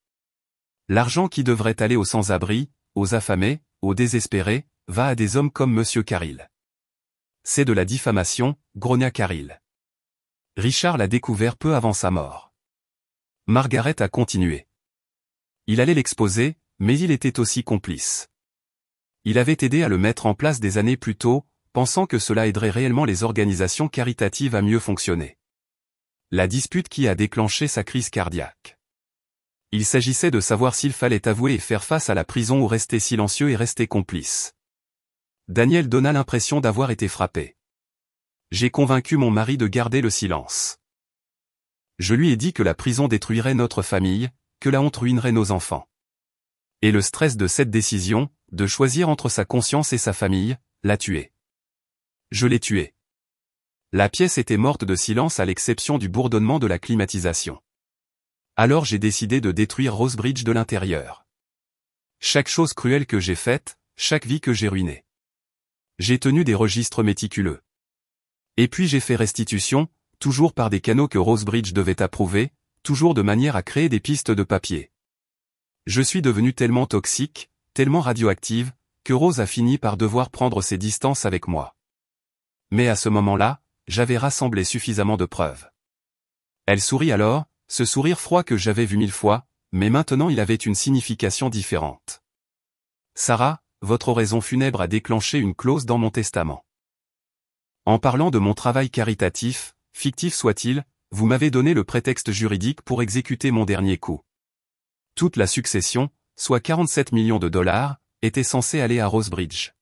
L'argent qui devrait aller aux sans-abri, aux affamés, aux désespérés, va à des hommes comme monsieur Caril. C'est de la diffamation, grogna Caril. Richard l'a découvert peu avant sa mort. Margaret a continué. Il allait l'exposer, mais il était aussi complice. Il avait aidé à le mettre en place des années plus tôt, pensant que cela aiderait réellement les organisations caritatives à mieux fonctionner. La dispute qui a déclenché sa crise cardiaque. Il s'agissait de savoir s'il fallait avouer et faire face à la prison ou rester silencieux et rester complice. Daniel donna l'impression d'avoir été frappé. J'ai convaincu mon mari de garder le silence. Je lui ai dit que la prison détruirait notre famille, que la honte ruinerait nos enfants. Et le stress de cette décision, de choisir entre sa conscience et sa famille, l'a tué. Je l'ai tué. La pièce était morte de silence à l'exception du bourdonnement de la climatisation. Alors j'ai décidé de détruire Rosebridge de l'intérieur. Chaque chose cruelle que j'ai faite, chaque vie que j'ai ruinée. J'ai tenu des registres méticuleux. Et puis j'ai fait restitution, toujours par des canaux que Rosebridge devait approuver, toujours de manière à créer des pistes de papier. Je suis devenu tellement toxique, tellement radioactive, que Rose a fini par devoir prendre ses distances avec moi. Mais à ce moment-là, j'avais rassemblé suffisamment de preuves. Elle sourit alors, ce sourire froid que j'avais vu 1000 fois, mais maintenant il avait une signification différente. Sarah, votre oraison funèbre a déclenché une clause dans mon testament. En parlant de mon travail caritatif, fictif soit-il, vous m'avez donné le prétexte juridique pour exécuter mon dernier coup. Toute la succession, soit 47 millions de dollars, était censée aller à Rosebridge.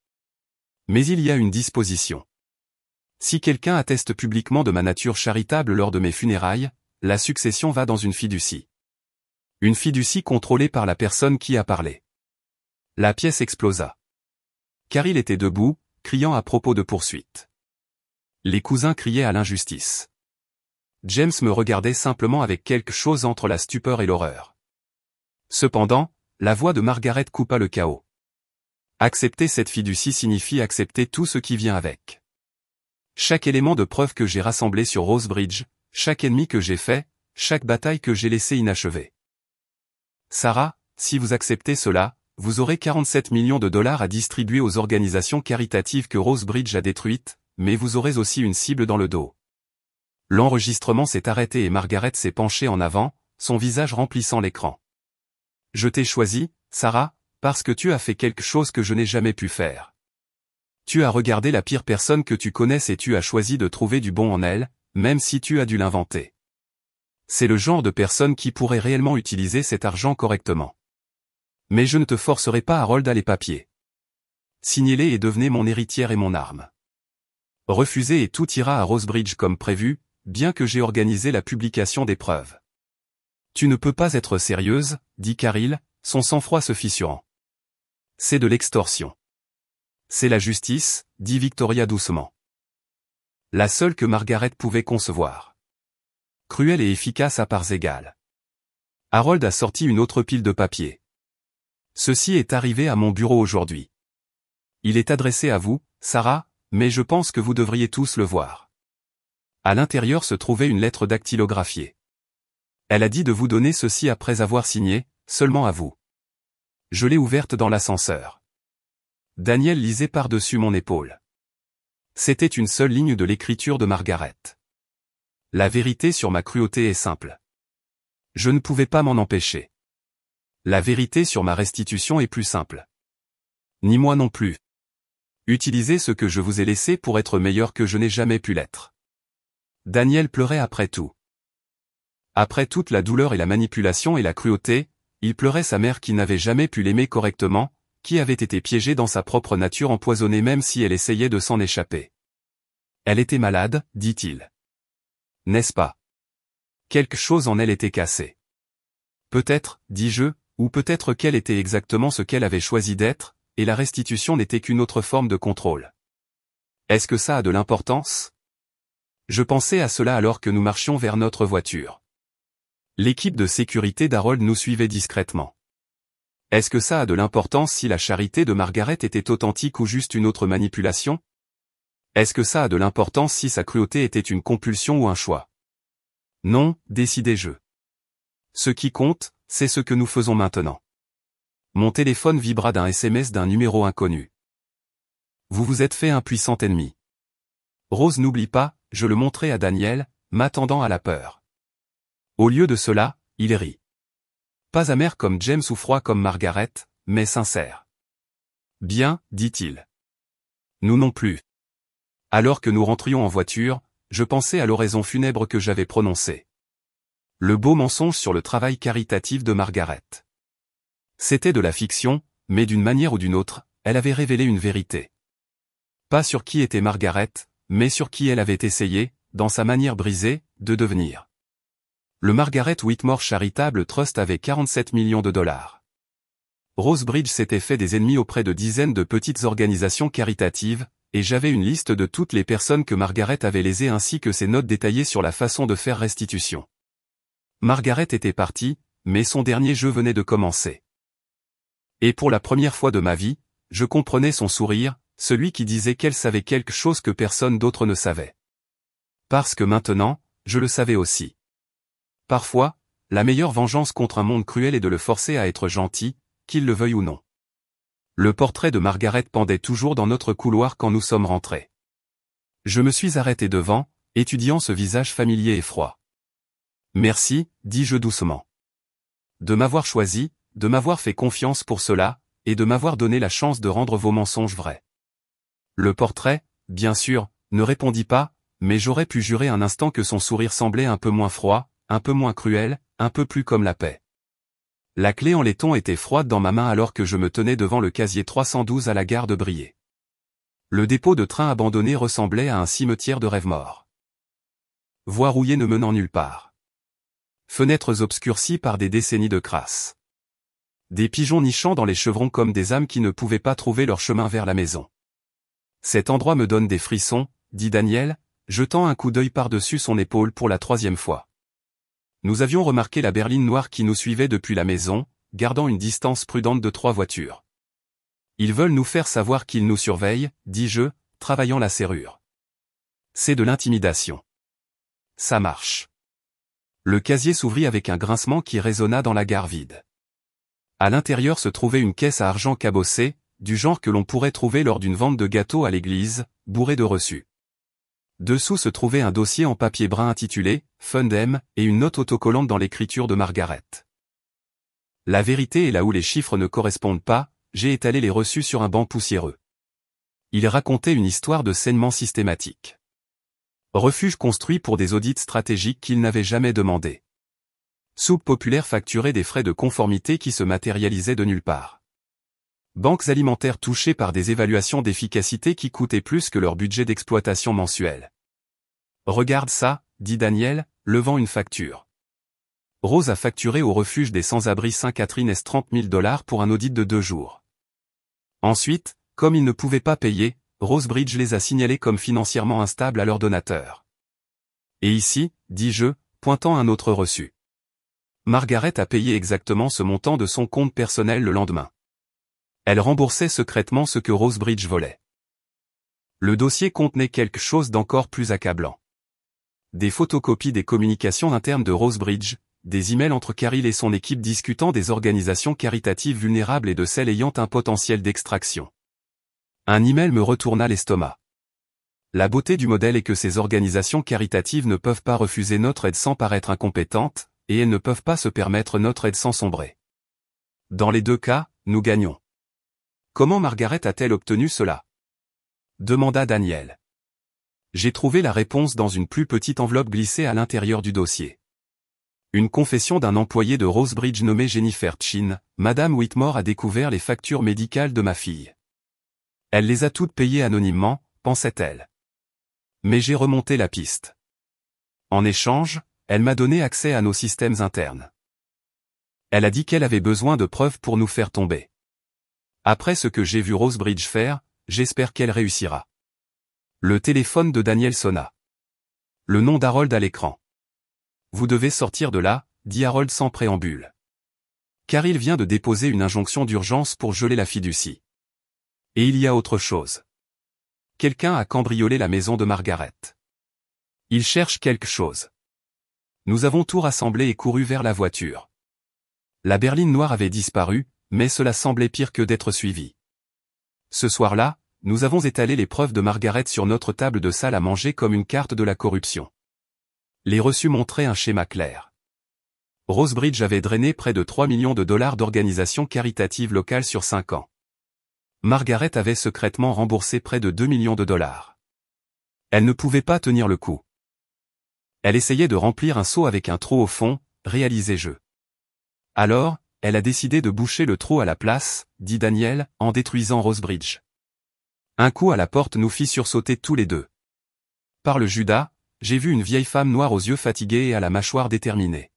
Mais il y a une disposition. Si quelqu'un atteste publiquement de ma nature charitable lors de mes funérailles, la succession va dans une fiducie. Une fiducie contrôlée par la personne qui a parlé. La pièce explosa. Caril était debout, criant à propos de poursuite. Les cousins criaient à l'injustice. James me regardait simplement avec quelque chose entre la stupeur et l'horreur. Cependant, la voix de Margaret coupa le chaos. Accepter cette fiducie signifie accepter tout ce qui vient avec. Chaque élément de preuve que j'ai rassemblé sur Rosebridge, chaque ennemi que j'ai fait, chaque bataille que j'ai laissée inachevée. Sarah, si vous acceptez cela, vous aurez 47 millions de dollars à distribuer aux organisations caritatives que Rosebridge a détruites, mais vous aurez aussi une cible dans le dos. L'enregistrement s'est arrêté et Margaret s'est penchée en avant, son visage remplissant l'écran. Je t'ai choisi, Sarah, parce que tu as fait quelque chose que je n'ai jamais pu faire. Tu as regardé la pire personne que tu connaisses et tu as choisi de trouver du bon en elle, même si tu as dû l'inventer. C'est le genre de personne qui pourrait réellement utiliser cet argent correctement. Mais je ne te forcerai pas, Harold, à les papiers. Signez-les et devenez mon héritière et mon arme. Refusez et tout ira à Rosebridge comme prévu, bien que j'ai organisé la publication des preuves. Tu ne peux pas être sérieuse, dit Caril, son sang-froid se fissurant. C'est de l'extorsion. C'est la justice, dit Victoria doucement. La seule que Margaret pouvait concevoir. Cruelle et efficace à parts égales. Harold a sorti une autre pile de papier. Ceci est arrivé à mon bureau aujourd'hui. Il est adressé à vous, Sarah, mais je pense que vous devriez tous le voir. À l'intérieur se trouvait une lettre dactylographiée. Elle a dit de vous donner ceci après avoir signé, seulement à vous. Je l'ai ouverte dans l'ascenseur. Daniel lisait par-dessus mon épaule. C'était une seule ligne de l'écriture de Margaret. La vérité sur ma cruauté est simple. Je ne pouvais pas m'en empêcher. La vérité sur ma restitution est plus simple. Ni moi non plus. Utilisez ce que je vous ai laissé pour être meilleur que je n'ai jamais pu l'être. Daniel pleurait après tout. Après toute la douleur et la manipulation et la cruauté, il pleurait sa mère qui n'avait jamais pu l'aimer correctement, qui avait été piégée dans sa propre nature empoisonnée même si elle essayait de s'en échapper. Elle était malade, dit-il. N'est-ce pas? Quelque chose en elle était cassé. Peut-être, dis-je, ou peut-être qu'elle était exactement ce qu'elle avait choisi d'être, et la restitution n'était qu'une autre forme de contrôle. Est-ce que ça a de l'importance? Je pensais à cela alors que nous marchions vers notre voiture. L'équipe de sécurité d'Harold nous suivait discrètement. Est-ce que ça a de l'importance si la charité de Margaret était authentique ou juste une autre manipulation? Est-ce que ça a de l'importance si sa cruauté était une compulsion ou un choix? Non, décidai-je. Ce qui compte, c'est ce que nous faisons maintenant. Mon téléphone vibra d'un SMS d'un numéro inconnu. Vous vous êtes fait un puissant ennemi. Rose n'oublie pas, je le montrai à Daniel, m'attendant à la peur. Au lieu de cela, il rit. Pas amer comme James ou froid comme Margaret, mais sincère. Bien, dit-il. Nous non plus. Alors que nous rentrions en voiture, je pensais à l'oraison funèbre que j'avais prononcée. Le beau mensonge sur le travail caritatif de Margaret. C'était de la fiction, mais d'une manière ou d'une autre, elle avait révélé une vérité. Pas sur qui était Margaret, mais sur qui elle avait essayé, dans sa manière brisée, de devenir. Le Margaret Whitmore Charitable Trust avait 47 millions de dollars. Rose Bridge s'était fait des ennemis auprès de dizaines de petites organisations caritatives, et j'avais une liste de toutes les personnes que Margaret avait lésées ainsi que ses notes détaillées sur la façon de faire restitution. Margaret était partie, mais son dernier jeu venait de commencer. Et pour la première fois de ma vie, je comprenais son sourire, celui qui disait qu'elle savait quelque chose que personne d'autre ne savait. Parce que maintenant, je le savais aussi. Parfois, la meilleure vengeance contre un monde cruel est de le forcer à être gentil, qu'il le veuille ou non. Le portrait de Margaret pendait toujours dans notre couloir quand nous sommes rentrés. Je me suis arrêté devant, étudiant ce visage familier et froid. Merci, dis-je doucement. De m'avoir choisi, de m'avoir fait confiance pour cela, et de m'avoir donné la chance de rendre vos mensonges vrais. Le portrait, bien sûr, ne répondit pas, mais j'aurais pu jurer un instant que son sourire semblait un peu moins froid, un peu moins cruel, un peu plus comme la paix. La clé en laiton était froide dans ma main alors que je me tenais devant le casier 312 à la gare de Briey. Le dépôt de train abandonné ressemblait à un cimetière de rêves morts. Voie rouillée ne menant nulle part. Fenêtres obscurcies par des décennies de crasse. Des pigeons nichant dans les chevrons comme des âmes qui ne pouvaient pas trouver leur chemin vers la maison. Cet endroit me donne des frissons, dit Daniel, jetant un coup d'œil par-dessus son épaule pour la 3e fois. Nous avions remarqué la berline noire qui nous suivait depuis la maison, gardant une distance prudente de 3 voitures. Ils veulent nous faire savoir qu'ils nous surveillent, dis-je, travaillant la serrure. C'est de l'intimidation. Ça marche. Le casier s'ouvrit avec un grincement qui résonna dans la gare vide. À l'intérieur se trouvait une caisse à argent cabossée, du genre que l'on pourrait trouver lors d'une vente de gâteaux à l'église, bourrée de reçus. Dessous se trouvait un dossier en papier brun intitulé « Fundem » et une note autocollante dans l'écriture de Margaret. La vérité est là où les chiffres ne correspondent pas, j'ai étalé les reçus sur un banc poussiéreux. Il racontait une histoire de saignement systématique. Refuge construit pour des audits stratégiques qu'il n'avait jamais demandé. Soupe populaire facturait des frais de conformité qui se matérialisaient de nulle part. Banques alimentaires touchées par des évaluations d'efficacité qui coûtaient plus que leur budget d'exploitation mensuel. Regarde ça, dit Daniel, levant une facture. Rose a facturé au refuge des sans-abri Sainte-Catherine 30 000 $ pour un audit de 2 jours. Ensuite, comme ils ne pouvaient pas payer, Rose Bridge les a signalés comme financièrement instables à leurs donateurs. Et ici, dis-je, pointant un autre reçu. Margaret a payé exactement ce montant de son compte personnel le lendemain. Elle remboursait secrètement ce que Rose Bridge volait. Le dossier contenait quelque chose d'encore plus accablant. Des photocopies des communications internes de Rose Bridge, des emails entre Caril et son équipe discutant des organisations caritatives vulnérables et de celles ayant un potentiel d'extraction. Un email me retourna l'estomac. La beauté du modèle est que ces organisations caritatives ne peuvent pas refuser notre aide sans paraître incompétentes, et elles ne peuvent pas se permettre notre aide sans sombrer. Dans les 2 cas, nous gagnons. Comment Margaret a-t-elle obtenu cela? demanda Daniel. J'ai trouvé la réponse dans une plus petite enveloppe glissée à l'intérieur du dossier. Une confession d'un employé de Rosebridge nommé Jennifer Chin. Madame Whitmore a découvert les factures médicales de ma fille. Elle les a toutes payées anonymement, pensait-elle. Mais j'ai remonté la piste. En échange, elle m'a donné accès à nos systèmes internes. Elle a dit qu'elle avait besoin de preuves pour nous faire tomber. Après ce que j'ai vu Rosebridge faire, j'espère qu'elle réussira. Le téléphone de Daniel sonna. Le nom d'Harold à l'écran. Vous devez sortir de là, dit Harold sans préambule. Car il vient de déposer une injonction d'urgence pour geler la fiducie. Et il y a autre chose. Quelqu'un a cambriolé la maison de Margaret. Il cherche quelque chose. Nous avons tout rassemblé et couru vers la voiture. La berline noire avait disparu, mais cela semblait pire que d'être suivi. Ce soir-là, nous avons étalé les preuves de Margaret sur notre table de salle à manger comme une carte de la corruption. Les reçus montraient un schéma clair. Rosebridge avait drainé près de 3 millions de dollars d'organisations caritatives locales sur 5 ans. Margaret avait secrètement remboursé près de 2 millions de dollars. Elle ne pouvait pas tenir le coup. Elle essayait de remplir un seau avec un trou au fond, réalisait-je. Alors, elle a décidé de boucher le trou à la place, dit Daniel, en détruisant Rosebridge. Un coup à la porte nous fit sursauter tous les deux. Par le Judas, j'ai vu une vieille femme noire aux yeux fatigués et à la mâchoire déterminée.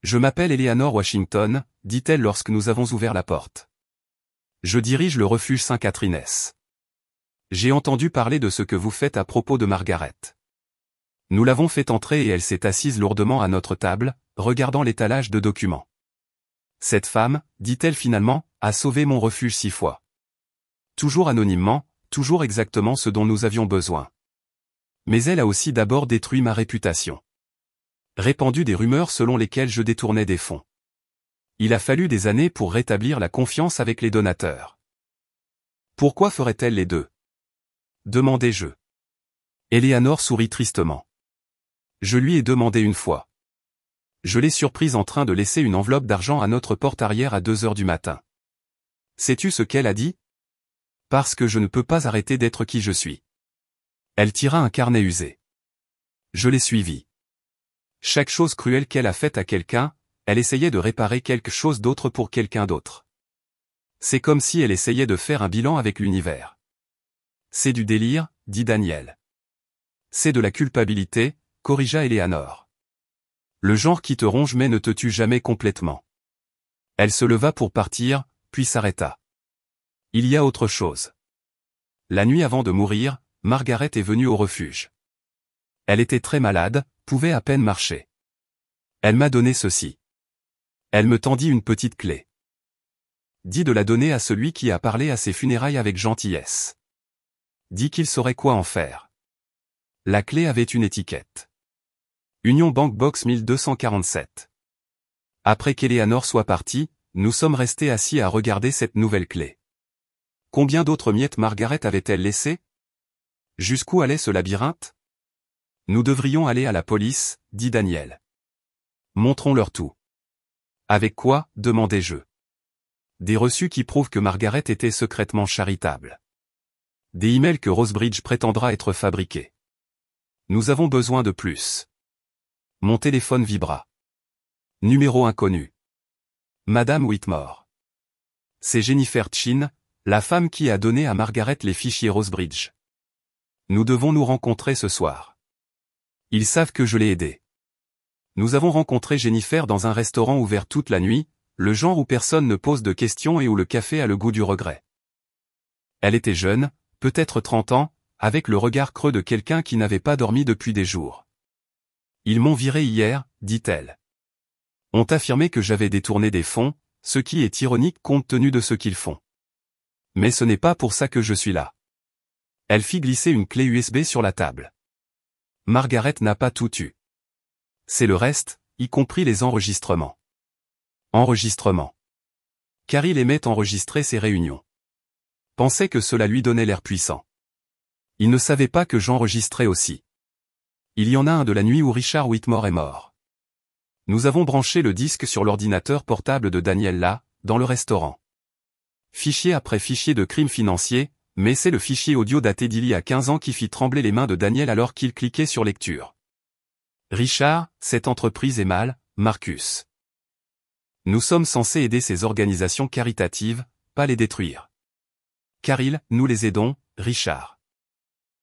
Je m'appelle Eleanor Washington, dit-elle lorsque nous avons ouvert la porte. Je dirige le refuge Sainte-Catherine-S. J'ai entendu parler de ce que vous faites à propos de Margaret. Nous l'avons fait entrer et elle s'est assise lourdement à notre table, regardant l'étalage de documents. Cette femme, dit-elle finalement, a sauvé mon refuge 6 fois. Toujours anonymement, toujours exactement ce dont nous avions besoin. Mais elle a aussi d'abord détruit ma réputation. Répandu des rumeurs selon lesquelles je détournais des fonds. Il a fallu des années pour rétablir la confiance avec les donateurs. Pourquoi ferait-elle les deux? Demandai-je. Eleanor sourit tristement. Je lui ai demandé une fois. Je l'ai surprise en train de laisser une enveloppe d'argent à notre porte arrière à 2 heures du matin. Sais-tu ce qu'elle a dit? Parce que je ne peux pas arrêter d'être qui je suis. Elle tira un carnet usé. Je l'ai suivi. Chaque chose cruelle qu'elle a faite à quelqu'un, elle essayait de réparer quelque chose d'autre pour quelqu'un d'autre. C'est comme si elle essayait de faire un bilan avec l'univers. C'est du délire, dit Daniel. C'est de la culpabilité, corrigea Eleanor. Le genre qui te ronge mais ne te tue jamais complètement. Elle se leva pour partir, puis s'arrêta. Il y a autre chose. La nuit avant de mourir, Margaret est venue au refuge. Elle était très malade, pouvait à peine marcher. Elle m'a donné ceci. Elle me tendit une petite clé. Dis de la donner à celui qui a parlé à ses funérailles avec gentillesse. Dis qu'il saurait quoi en faire. La clé avait une étiquette. Union Bank Box 1247. Après qu'Eleanor soit partie, nous sommes restés assis à regarder cette nouvelle clé. Combien d'autres miettes Margaret avait-elle laissées? Jusqu'où allait ce labyrinthe? Nous devrions aller à la police, dit Daniel. Montrons-leur tout. Avec quoi, demandai-je. Des reçus qui prouvent que Margaret était secrètement charitable. Des emails que Rosebridge prétendra être fabriqués. Nous avons besoin de plus. Mon téléphone vibra. Numéro inconnu. Madame Whitmore. C'est Jennifer Chin, la femme qui a donné à Margaret les fichiers Rosebridge. Nous devons nous rencontrer ce soir. Ils savent que je l'ai aidée. Nous avons rencontré Jennifer dans un restaurant ouvert toute la nuit, le genre où personne ne pose de questions et où le café a le goût du regret. Elle était jeune, peut-être 30 ans, avec le regard creux de quelqu'un qui n'avait pas dormi depuis des jours. Ils m'ont viré hier, dit-elle. Ont affirmé que j'avais détourné des fonds, ce qui est ironique compte tenu de ce qu'ils font. Mais ce n'est pas pour ça que je suis là. Elle fit glisser une clé USB sur la table. Margaret n'a pas tout eu. C'est le reste, y compris les enregistrements. Enregistrements. Car il aimait enregistrer ses réunions. Pensait que cela lui donnait l'air puissant. Il ne savait pas que j'enregistrais aussi. Il y en a un de la nuit où Richard Whitmore est mort. Nous avons branché le disque sur l'ordinateur portable de Daniel là, dans le restaurant. Fichier après fichier de crimes financiers, Mais c'est le fichier audio daté d'il y a 15 ans qui fit trembler les mains de Daniel alors qu'il cliquait sur lecture. Richard, cette entreprise est mal, Marcus. Nous sommes censés aider ces organisations caritatives, pas les détruire. Caril, nous les aidons, Richard.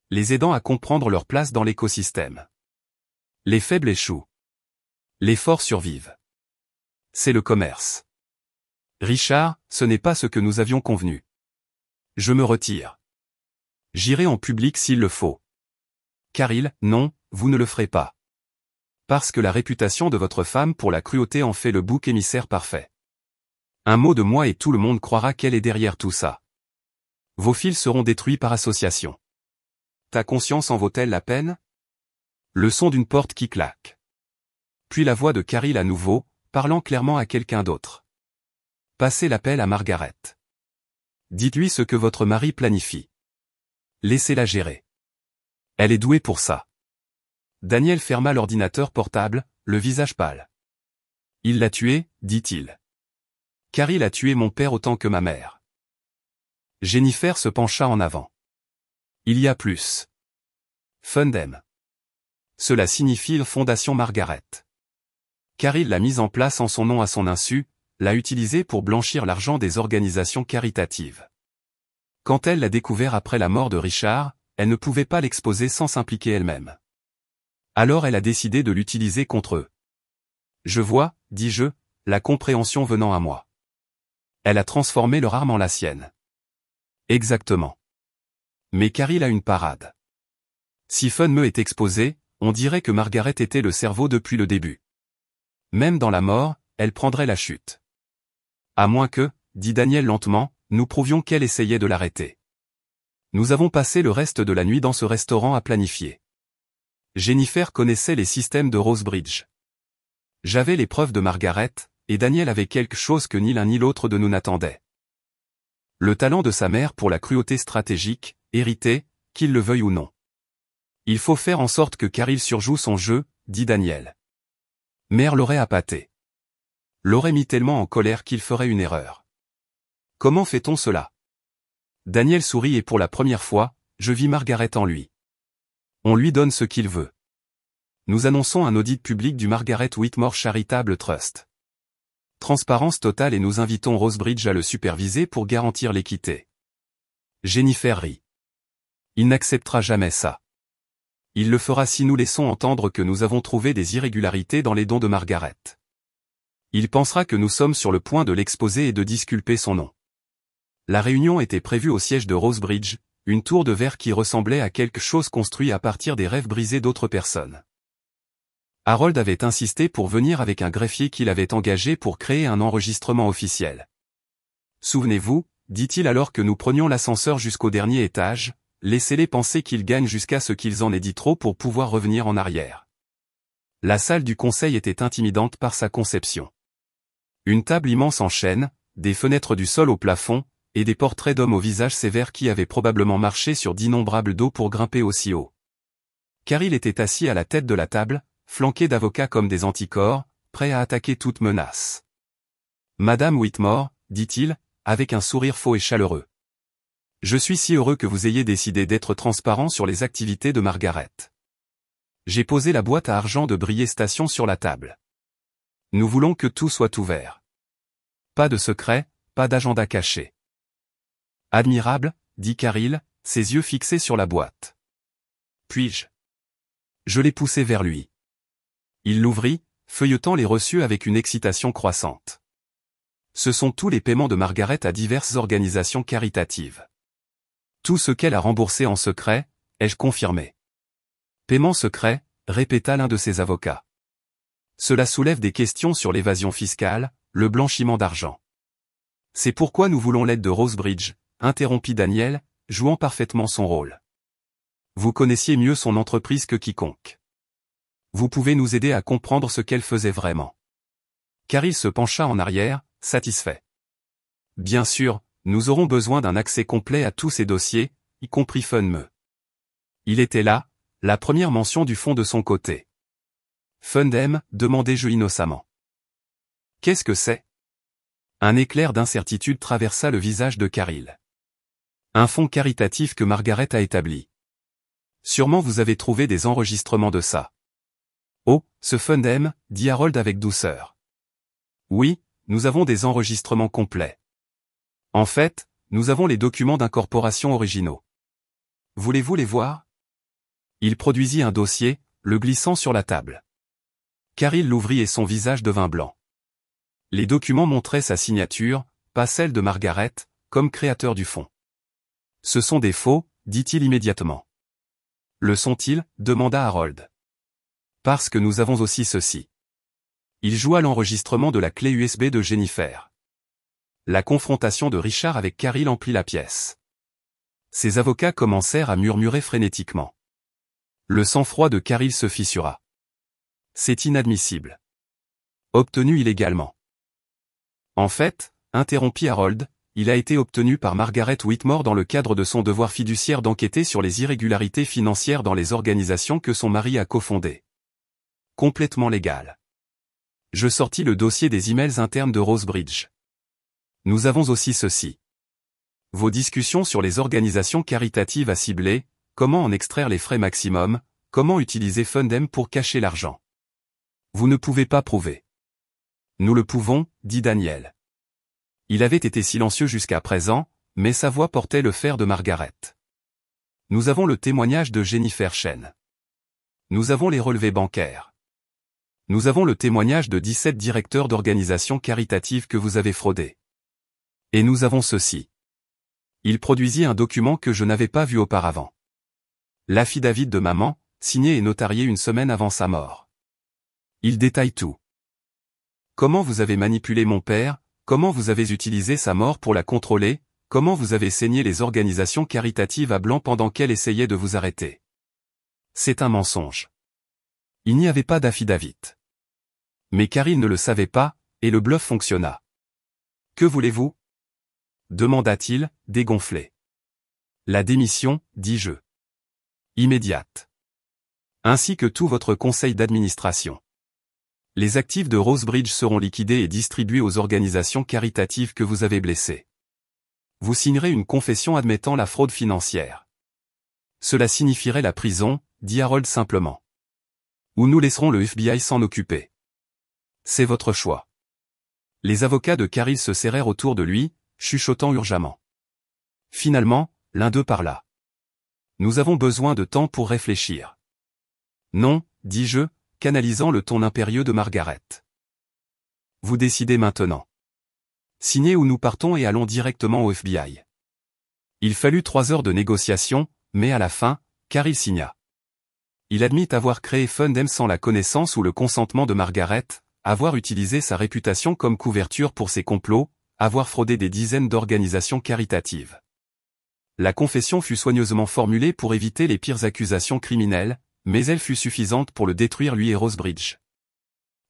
Les aidant à comprendre leur place dans l'écosystème. Les faibles échouent. Les forts survivent. C'est le commerce. Richard, ce n'est pas ce que nous avions convenu. Je me retire. J'irai en public s'il le faut. Caril, non, vous ne le ferez pas. Parce que la réputation de votre femme pour la cruauté en fait le bouc émissaire parfait. Un mot de moi et tout le monde croira qu'elle est derrière tout ça. Vos fils seront détruits par association. Ta conscience en vaut-elle la peine? Le son d'une porte qui claque. Puis la voix de Caril à nouveau, parlant clairement à quelqu'un d'autre. Passez l'appel à Margaret. Dites-lui ce que votre mari planifie. Laissez-la gérer. Elle est douée pour ça. Daniel ferma l'ordinateur portable, le visage pâle. Il l'a tué, dit-il. Caril a tué mon père autant que ma mère. Jennifer se pencha en avant. Il y a plus. Fundem. Cela signifie Fondation Margaret. Caril l'a mise en place en son nom à son insu, l'a utilisée pour blanchir l'argent des organisations caritatives. Quand elle l'a découvert après la mort de Richard, elle ne pouvait pas l'exposer sans s'impliquer elle-même. Alors elle a décidé de l'utiliser contre eux. Je vois, dis-je, la compréhension venant à moi. Elle a transformé leur arme en la sienne. Exactement. Mais Caril a une parade. Si Funme est exposé, on dirait que Margaret était le cerveau depuis le début. Même dans la mort, elle prendrait la chute. À moins que, dit Daniel lentement, nous prouvions qu'elle essayait de l'arrêter. Nous avons passé le reste de la nuit dans ce restaurant à planifier. Jennifer connaissait les systèmes de Rosebridge. J'avais les preuves de Margaret, et Daniel avait quelque chose que ni l'un ni l'autre de nous n'attendait. Le talent de sa mère pour la cruauté stratégique, hérité, qu'il le veuille ou non. Il faut faire en sorte que Caril surjoue son jeu, dit Daniel. Mère l'aurait appâté. L'aurait mis tellement en colère qu'il ferait une erreur. Comment fait-on cela? Daniel sourit et pour la première fois, je vis Margaret en lui. On lui donne ce qu'il veut. Nous annonçons un audit public du Margaret Whitmore Charitable Trust. Transparence totale et nous invitons Rosebridge à le superviser pour garantir l'équité. Jennifer rit. Il n'acceptera jamais ça. Il le fera si nous laissons entendre que nous avons trouvé des irrégularités dans les dons de Margaret. Il pensera que nous sommes sur le point de l'exposer et de disculper son nom. La réunion était prévue au siège de Rosebridge, une tour de verre qui ressemblait à quelque chose construit à partir des rêves brisés d'autres personnes. Harold avait insisté pour venir avec un greffier qu'il avait engagé pour créer un enregistrement officiel. Souvenez-vous, dit-il alors que nous prenions l'ascenseur jusqu'au dernier étage, laissez-les penser qu'ils gagnent jusqu'à ce qu'ils en aient dit trop pour pouvoir revenir en arrière. La salle du conseil était intimidante par sa conception. Une table immense en chêne, des fenêtres du sol au plafond, et des portraits d'hommes au visage sévère qui avaient probablement marché sur d'innombrables dos pour grimper aussi haut. Caril était assis à la tête de la table, flanqué d'avocats comme des anticorps, prêts à attaquer toute menace. Madame Whitmore, dit-il, avec un sourire faux et chaleureux. Je suis si heureux que vous ayez décidé d'être transparent sur les activités de Margaret. J'ai posé la boîte à argent de Brier Station sur la table. Nous voulons que tout soit ouvert. Pas de secret, pas d'agenda caché. Admirable, dit Caril, ses yeux fixés sur la boîte. Puis-je? Je l'ai poussé vers lui. Il l'ouvrit, feuilletant les reçus avec une excitation croissante. Ce sont tous les paiements de Margaret à diverses organisations caritatives. Tout ce qu'elle a remboursé en secret, ai-je confirmé. Paiement secret, répéta l'un de ses avocats. Cela soulève des questions sur l'évasion fiscale, le blanchiment d'argent. C'est pourquoi nous voulons l'aide de Rosebridge, interrompit Daniel, jouant parfaitement son rôle. Vous connaissiez mieux son entreprise que quiconque. Vous pouvez nous aider à comprendre ce qu'elle faisait vraiment. Caril se pencha en arrière, satisfait. Bien sûr, nous aurons besoin d'un accès complet à tous ces dossiers, y compris Funme. Il était là, la première mention du fond de son côté. Fundem, demandai-je innocemment. Qu'est-ce que c'est? Un éclair d'incertitude traversa le visage de Caril. Un fonds caritatif que Margaret a établi. Sûrement vous avez trouvé des enregistrements de ça. Oh, ce Fundem, dit Harold avec douceur. Oui, nous avons des enregistrements complets. En fait, nous avons les documents d'incorporation originaux. Voulez-vous les voir? Il produisit un dossier, le glissant sur la table. Caril l'ouvrit et son visage devint blanc. Les documents montraient sa signature, pas celle de Margaret, comme créateur du fonds. Ce sont des faux, dit-il immédiatement. Le sont-ils? Demanda Harold. Parce que nous avons aussi ceci. Il joua l'enregistrement de la clé USB de Jennifer. La confrontation de Richard avec Caril emplit la pièce. Ses avocats commencèrent à murmurer frénétiquement. Le sang-froid de Caril se fissura. C'est inadmissible. Obtenu illégalement. En fait, interrompit Harold, il a été obtenu par Margaret Whitmore dans le cadre de son devoir fiduciaire d'enquêter sur les irrégularités financières dans les organisations que son mari a cofondées. Complètement légal. Je sortis le dossier des emails internes de Rosebridge. Nous avons aussi ceci. Vos discussions sur les organisations caritatives à cibler, comment en extraire les frais maximum, comment utiliser Fundem pour cacher l'argent. Vous ne pouvez pas prouver. Nous le pouvons, dit Daniel. Il avait été silencieux jusqu'à présent, mais sa voix portait le fer de Margaret. Nous avons le témoignage de Jennifer Chen. Nous avons les relevés bancaires. Nous avons le témoignage de 17 directeurs d'organisations caritatives que vous avez fraudés. Et nous avons ceci. Il produisit un document que je n'avais pas vu auparavant. L'affidavit de maman, signé et notarié une semaine avant sa mort. Il détaille tout. Comment vous avez manipulé mon père, comment vous avez utilisé sa mort pour la contrôler, comment vous avez saigné les organisations caritatives à blanc pendant qu'elle essayait de vous arrêter. C'est un mensonge. Il n'y avait pas d'affidavit. Mais Caril ne le savait pas, et le bluff fonctionna. Que voulez-vous? Demanda-t-il, dégonflé. La démission, dis-je. Immédiate. Ainsi que tout votre conseil d'administration. Les actifs de Rosebridge seront liquidés et distribués aux organisations caritatives que vous avez blessées. Vous signerez une confession admettant la fraude financière. Cela signifierait la prison, dit Harold simplement. Ou nous laisserons le FBI s'en occuper. C'est votre choix. Les avocats de Caril se serrèrent autour de lui, chuchotant urgemment. Finalement, l'un d'eux parla. Nous avons besoin de temps pour réfléchir. Non, dis-je, canalisant le ton impérieux de Margaret. Vous décidez maintenant. Signez ou nous partons et allons directement au FBI. Il fallut 3 heures de négociation, mais à la fin, Caril signa. Il admit avoir créé Fundem sans la connaissance ou le consentement de Margaret, avoir utilisé sa réputation comme couverture pour ses complots, avoir fraudé des dizaines d'organisations caritatives. La confession fut soigneusement formulée pour éviter les pires accusations criminelles, mais elle fut suffisante pour le détruire lui et Rosebridge.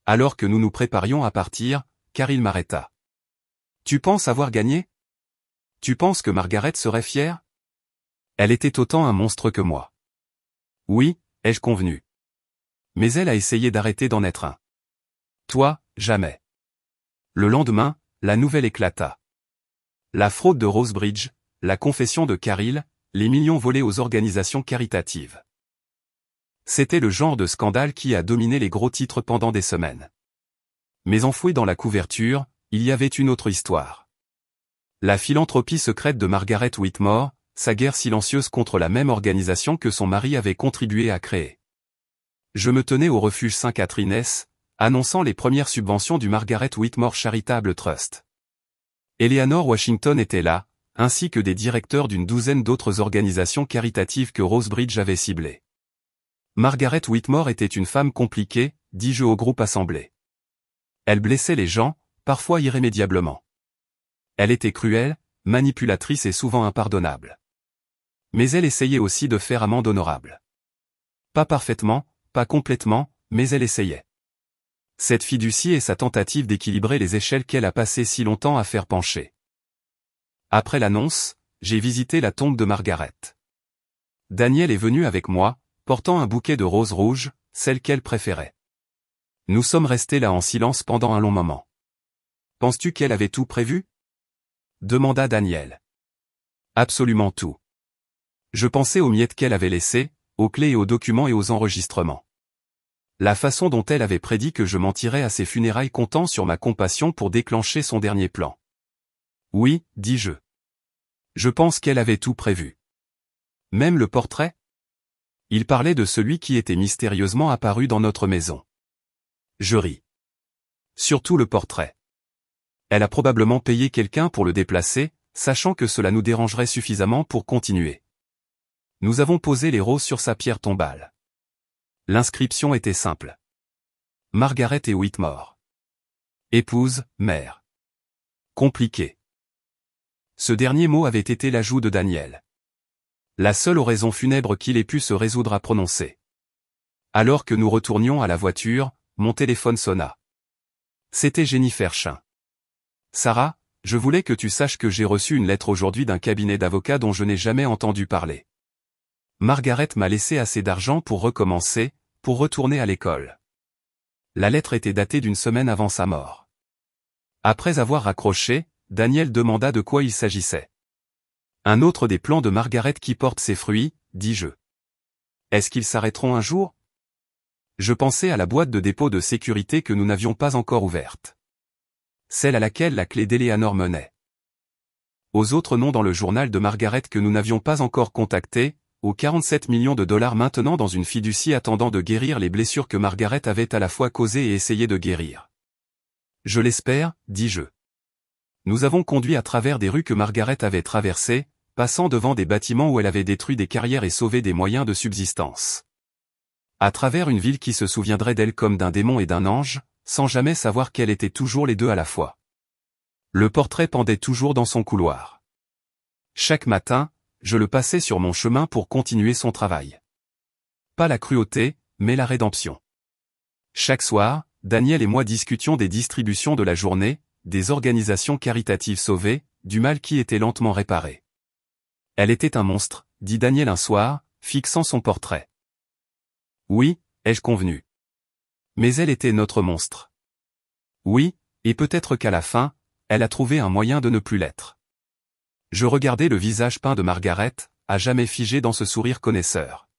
Alors que nous nous préparions à partir, Caril m'arrêta. Tu penses avoir gagné? Tu penses que Margaret serait fière? Elle était autant un monstre que moi. Oui, ai-je convenu. Mais elle a essayé d'arrêter d'en être un. Toi, jamais. Le lendemain, la nouvelle éclata. La fraude de Rosebridge, la confession de Caril, les millions volés aux organisations caritatives. C'était le genre de scandale qui a dominé les gros titres pendant des semaines. Mais enfoui dans la couverture, il y avait une autre histoire. La philanthropie secrète de Margaret Whitmore, sa guerre silencieuse contre la même organisation que son mari avait contribué à créer. Je me tenais au refuge Sainte-Catherine, annonçant les premières subventions du Margaret Whitmore Charitable Trust. Eleanor Washington était là, ainsi que des directeurs d'une douzaine d'autres organisations caritatives que Rosebridge avait ciblées. Margaret Whitmore était une femme compliquée, dis-je au groupe assemblé. Elle blessait les gens, parfois irrémédiablement. Elle était cruelle, manipulatrice et souvent impardonnable. Mais elle essayait aussi de faire amende honorable. Pas parfaitement, pas complètement, mais elle essayait. Cette fiducie est sa tentative d'équilibrer les échelles qu'elle a passé si longtemps à faire pencher. Après l'annonce, j'ai visité la tombe de Margaret. Daniel est venu avec moi, portant un bouquet de roses rouges, celles qu'elle préférait. Nous sommes restés là en silence pendant un long moment. Penses-tu qu'elle avait tout prévu? Demanda Daniel. Absolument tout. Je pensais aux miettes qu'elle avait laissées, aux clés et aux documents et aux enregistrements. La façon dont elle avait prédit que je mentirais à ses funérailles comptant sur ma compassion pour déclencher son dernier plan. Oui, dis-je. Je pense qu'elle avait tout prévu. Même le portrait? Il parlait de celui qui était mystérieusement apparu dans notre maison. Je ris. Surtout le portrait. Elle a probablement payé quelqu'un pour le déplacer, sachant que cela nous dérangerait suffisamment pour continuer. Nous avons posé les roses sur sa pierre tombale. L'inscription était simple. Margaret et Whitmore. Épouse, mère. Compliqué. Ce dernier mot avait été l'ajout de Daniel. La seule oraison funèbre qu'il ait pu se résoudre à prononcer. Alors que nous retournions à la voiture, mon téléphone sonna. C'était Jennifer Chin. Sarah, je voulais que tu saches que j'ai reçu une lettre aujourd'hui d'un cabinet d'avocats dont je n'ai jamais entendu parler. Margaret m'a laissé assez d'argent pour recommencer, pour retourner à l'école. La lettre était datée d'une semaine avant sa mort. Après avoir raccroché, Daniel demanda de quoi il s'agissait. Un autre des plans de Margaret qui porte ses fruits, dis-je. Est-ce qu'ils s'arrêteront un jour? Je pensais à la boîte de dépôt de sécurité que nous n'avions pas encore ouverte. Celle à laquelle la clé d'Eleanor menait. Aux autres noms dans le journal de Margaret que nous n'avions pas encore contactés, aux 47 millions de dollars maintenant dans une fiducie attendant de guérir les blessures que Margaret avait à la fois causées et essayé de guérir. Je l'espère, dis-je. Nous avons conduit à travers des rues que Margaret avait traversées, passant devant des bâtiments où elle avait détruit des carrières et sauvé des moyens de subsistance. À travers une ville qui se souviendrait d'elle comme d'un démon et d'un ange, sans jamais savoir qu'elle était toujours les deux à la fois. Le portrait pendait toujours dans son couloir. Chaque matin, je le passais sur mon chemin pour continuer son travail. Pas la cruauté, mais la rédemption. Chaque soir, Daniel et moi discutions des distributions de la journée, des organisations caritatives sauvées, du mal qui était lentement réparé. Elle était un monstre, dit Daniel un soir, fixant son portrait. Oui, ai-je convenu. Mais elle était notre monstre. Oui, et peut-être qu'à la fin, elle a trouvé un moyen de ne plus l'être. Je regardais le visage peint de Margaret, à jamais figé dans ce sourire connaisseur.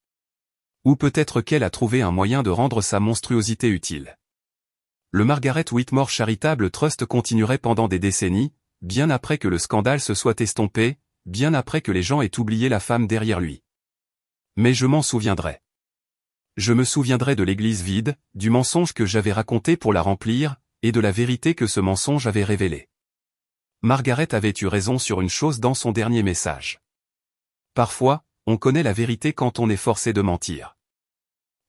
Ou peut-être qu'elle a trouvé un moyen de rendre sa monstruosité utile. Le Margaret Whitmore Charitable Trust continuerait pendant des décennies, bien après que le scandale se soit estompé, bien après que les gens aient oublié la femme derrière lui. Mais je m'en souviendrai. Je me souviendrai de l'église vide, du mensonge que j'avais raconté pour la remplir, et de la vérité que ce mensonge avait révélée. Margaret avait eu raison sur une chose dans son dernier message. Parfois, on connaît la vérité quand on est forcé de mentir.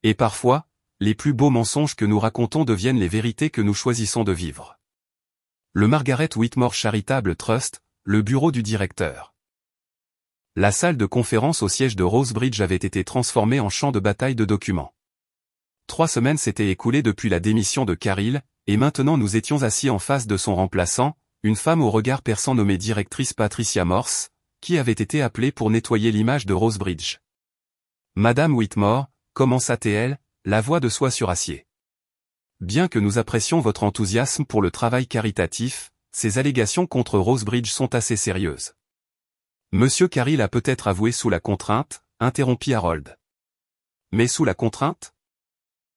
Et parfois, les plus beaux mensonges que nous racontons deviennent les vérités que nous choisissons de vivre. Le Margaret Whitmore Charitable Trust, le bureau du directeur. La salle de conférence au siège de Rosebridge avait été transformée en champ de bataille de documents. 3 semaines s'étaient écoulées depuis la démission de Caril, et maintenant nous étions assis en face de son remplaçant, une femme au regard perçant nommée directrice Patricia Morse, qui avait été appelée pour nettoyer l'image de Rosebridge. Madame Whitmore, commença-t-elle, la voix de soie sur acier. Bien que nous apprécions votre enthousiasme pour le travail caritatif, ces allégations contre Rosebridge sont assez sérieuses. Monsieur Caril a peut-être avoué sous la contrainte, interrompit Harold. Mais sous la contrainte?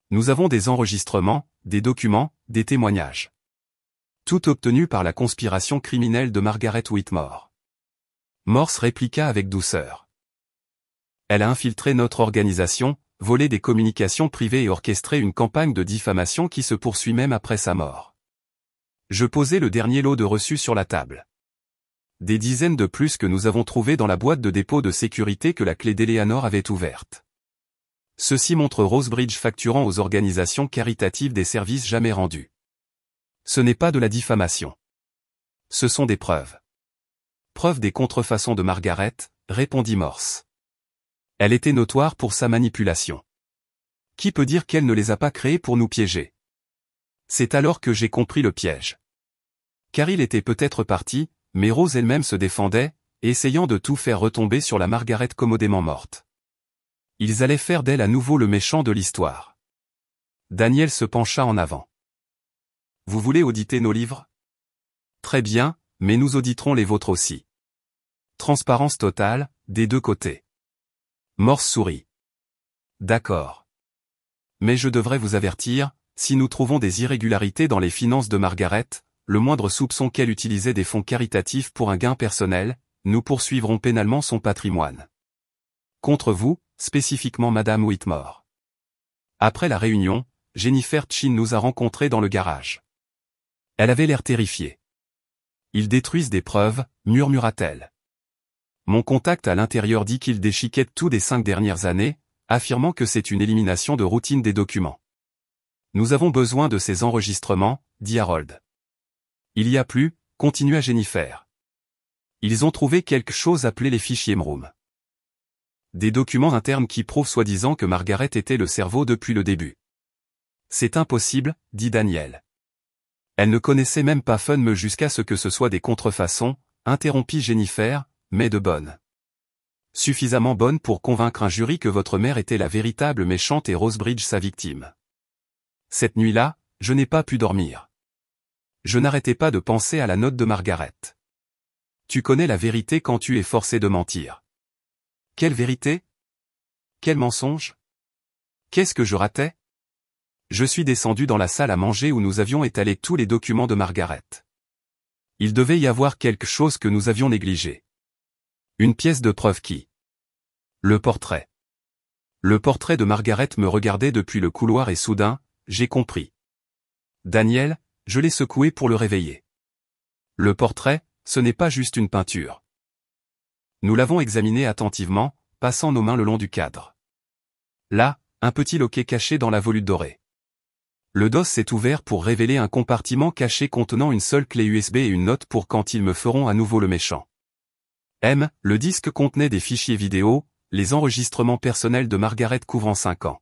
Nous avons des enregistrements, des documents, des témoignages. Tout obtenu par la conspiration criminelle de Margaret Whitmore. Morse répliqua avec douceur. Elle a infiltré notre organisation, volé des communications privées et orchestré une campagne de diffamation qui se poursuit même après sa mort. Je posai le dernier lot de reçus sur la table. Des dizaines de plus que nous avons trouvés dans la boîte de dépôt de sécurité que la clé d'Eleanor avait ouverte. Ceci montre Rosebridge facturant aux organisations caritatives des services jamais rendus. Ce n'est pas de la diffamation. Ce sont des preuves. Preuves des contrefaçons de Margaret, répondit Morse. Elle était notoire pour sa manipulation. Qui peut dire qu'elle ne les a pas créées pour nous piéger? C'est alors que j'ai compris le piège. Caril était peut-être parti, mais Rose elle-même se défendait, essayant de tout faire retomber sur la Margaret commodément morte. Ils allaient faire d'elle à nouveau le méchant de l'histoire. Daniel se pencha en avant. Vous voulez auditer nos livres? Très bien, mais nous auditerons les vôtres aussi. Transparence totale, des deux côtés. Morse sourit. D'accord. Mais je devrais vous avertir, si nous trouvons des irrégularités dans les finances de Margaret, le moindre soupçon qu'elle utilisait des fonds caritatifs pour un gain personnel, nous poursuivrons pénalement son patrimoine. Contre vous, spécifiquement Madame Whitmore. Après la réunion, Jennifer Chin nous a rencontrés dans le garage. Elle avait l'air terrifiée. Ils détruisent des preuves, murmura-t-elle. Mon contact à l'intérieur dit qu'ils déchiquettent tout des 5 dernières années, affirmant que c'est une élimination de routine des documents. Nous avons besoin de ces enregistrements, dit Harold. Il y a plus, continua Jennifer. Ils ont trouvé quelque chose appelé les fichiers MROOM. Des documents internes qui prouvent soi-disant que Margaret était le cerveau depuis le début. C'est impossible, dit Daniel. Elle ne connaissait même pas Funme jusqu'à ce que ce soit des contrefaçons, interrompit Jennifer, mais de bonnes. Suffisamment bonnes pour convaincre un jury que votre mère était la véritable méchante et Rosebridge sa victime. Cette nuit-là, je n'ai pas pu dormir. Je n'arrêtais pas de penser à la note de Margaret. Tu connais la vérité quand tu es forcé de mentir. Quelle vérité? Quel mensonge? Qu'est-ce que je ratais? Je suis descendu dans la salle à manger où nous avions étalé tous les documents de Margaret. Il devait y avoir quelque chose que nous avions négligé. Une pièce de preuve qui? Le portrait. Le portrait de Margaret me regardait depuis le couloir et soudain, j'ai compris. Daniel, je l'ai secoué pour le réveiller. Le portrait, ce n'est pas juste une peinture. Nous l'avons examiné attentivement, passant nos mains le long du cadre. Là, un petit loquet caché dans la volute dorée. Le dos s'est ouvert pour révéler un compartiment caché contenant une seule clé USB et une note pour quand ils me feront à nouveau le méchant. Le disque contenait des fichiers vidéo, les enregistrements personnels de Margaret couvrant 5 ans.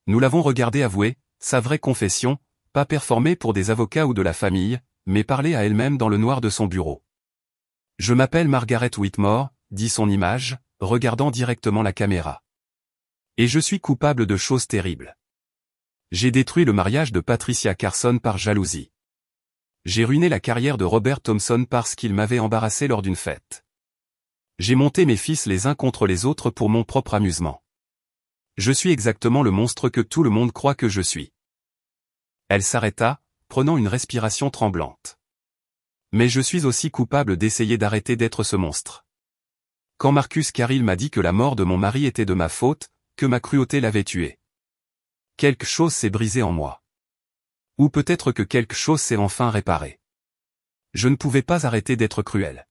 Nous l'avons regardé avouer, sa vraie confession, pas performée pour des avocats ou de la famille, mais parler à elle-même dans le noir de son bureau. Je m'appelle Margaret Whitmore, dit son image, regardant directement la caméra. Et je suis coupable de choses terribles. J'ai détruit le mariage de Patricia Carson par jalousie. J'ai ruiné la carrière de Robert Thompson parce qu'il m'avait embarrassé lors d'une fête. J'ai monté mes fils les uns contre les autres pour mon propre amusement. Je suis exactement le monstre que tout le monde croit que je suis. Elle s'arrêta, prenant une respiration tremblante. Mais je suis aussi coupable d'essayer d'arrêter d'être ce monstre. Quand Marcus Carril m'a dit que la mort de mon mari était de ma faute, que ma cruauté l'avait tué. Quelque chose s'est brisé en moi. Ou peut-être que quelque chose s'est enfin réparé. Je ne pouvais pas arrêter d'être cruel.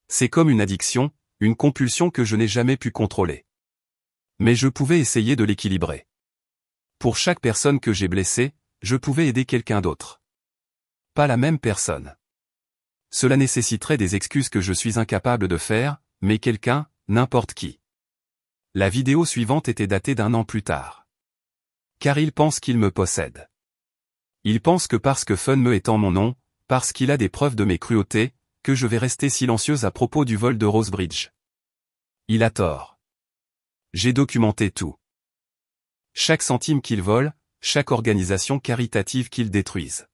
C'est comme une addiction, une compulsion que je n'ai jamais pu contrôler. Mais je pouvais essayer de l'équilibrer. Pour chaque personne que j'ai blessée, je pouvais aider quelqu'un d'autre. Pas la même personne. Cela nécessiterait des excuses que je suis incapable de faire, mais quelqu'un, n'importe qui. La vidéo suivante était datée d'1 an plus tard. Car il pense qu'il me possède. Il pense que parce que Funme est en mon nom, parce qu'il a des preuves de mes cruautés, que je vais rester silencieuse à propos du vol de Rosebridge. Il a tort. J'ai documenté tout. Chaque centime qu'il vole, chaque organisation caritative qu'il détruise.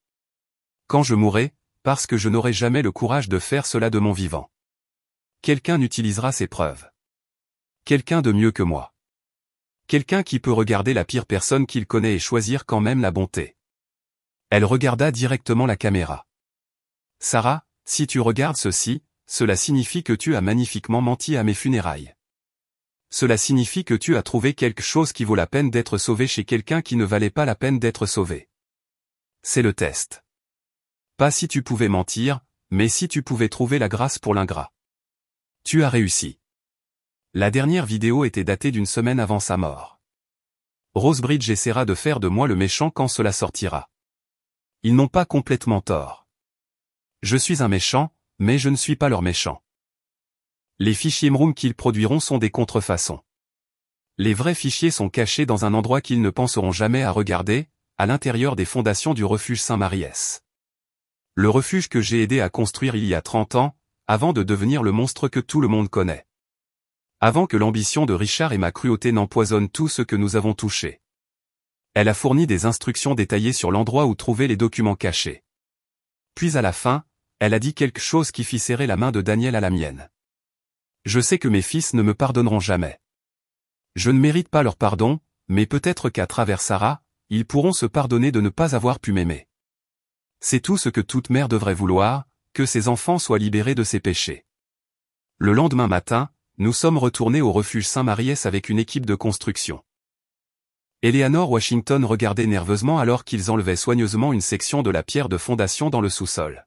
Quand je mourrai, parce que je n'aurai jamais le courage de faire cela de mon vivant. Quelqu'un utilisera ces preuves. Quelqu'un de mieux que moi. Quelqu'un qui peut regarder la pire personne qu'il connaît et choisir quand même la bonté. Elle regarda directement la caméra. Sarah, si tu regardes ceci, cela signifie que tu as magnifiquement menti à mes funérailles. Cela signifie que tu as trouvé quelque chose qui vaut la peine d'être sauvé chez quelqu'un qui ne valait pas la peine d'être sauvé. C'est le test. Pas si tu pouvais mentir, mais si tu pouvais trouver la grâce pour l'ingrat. Tu as réussi. La dernière vidéo était datée d'1 semaine avant sa mort. Rosebridge essaiera de faire de moi le méchant quand cela sortira. Ils n'ont pas complètement tort. Je suis un méchant, mais je ne suis pas leur méchant. Les fichiers MROOM qu'ils produiront sont des contrefaçons. Les vrais fichiers sont cachés dans un endroit qu'ils ne penseront jamais à regarder, à l'intérieur des fondations du refuge Saint-Maries. Le refuge que j'ai aidé à construire il y a 30 ans, avant de devenir le monstre que tout le monde connaît. Avant que l'ambition de Richard et ma cruauté n'empoisonnent tout ce que nous avons touché. Elle a fourni des instructions détaillées sur l'endroit où trouver les documents cachés. Puis à la fin, elle a dit quelque chose qui fit serrer la main de Daniel à la mienne. Je sais que mes fils ne me pardonneront jamais. Je ne mérite pas leur pardon, mais peut-être qu'à travers Sarah, ils pourront se pardonner de ne pas avoir pu m'aimer. C'est tout ce que toute mère devrait vouloir, que ses enfants soient libérés de ses péchés. Le lendemain matin, nous sommes retournés au refuge Saint-Maries avec une équipe de construction. Eleanor Washington regardait nerveusement alors qu'ils enlevaient soigneusement une section de la pierre de fondation dans le sous-sol.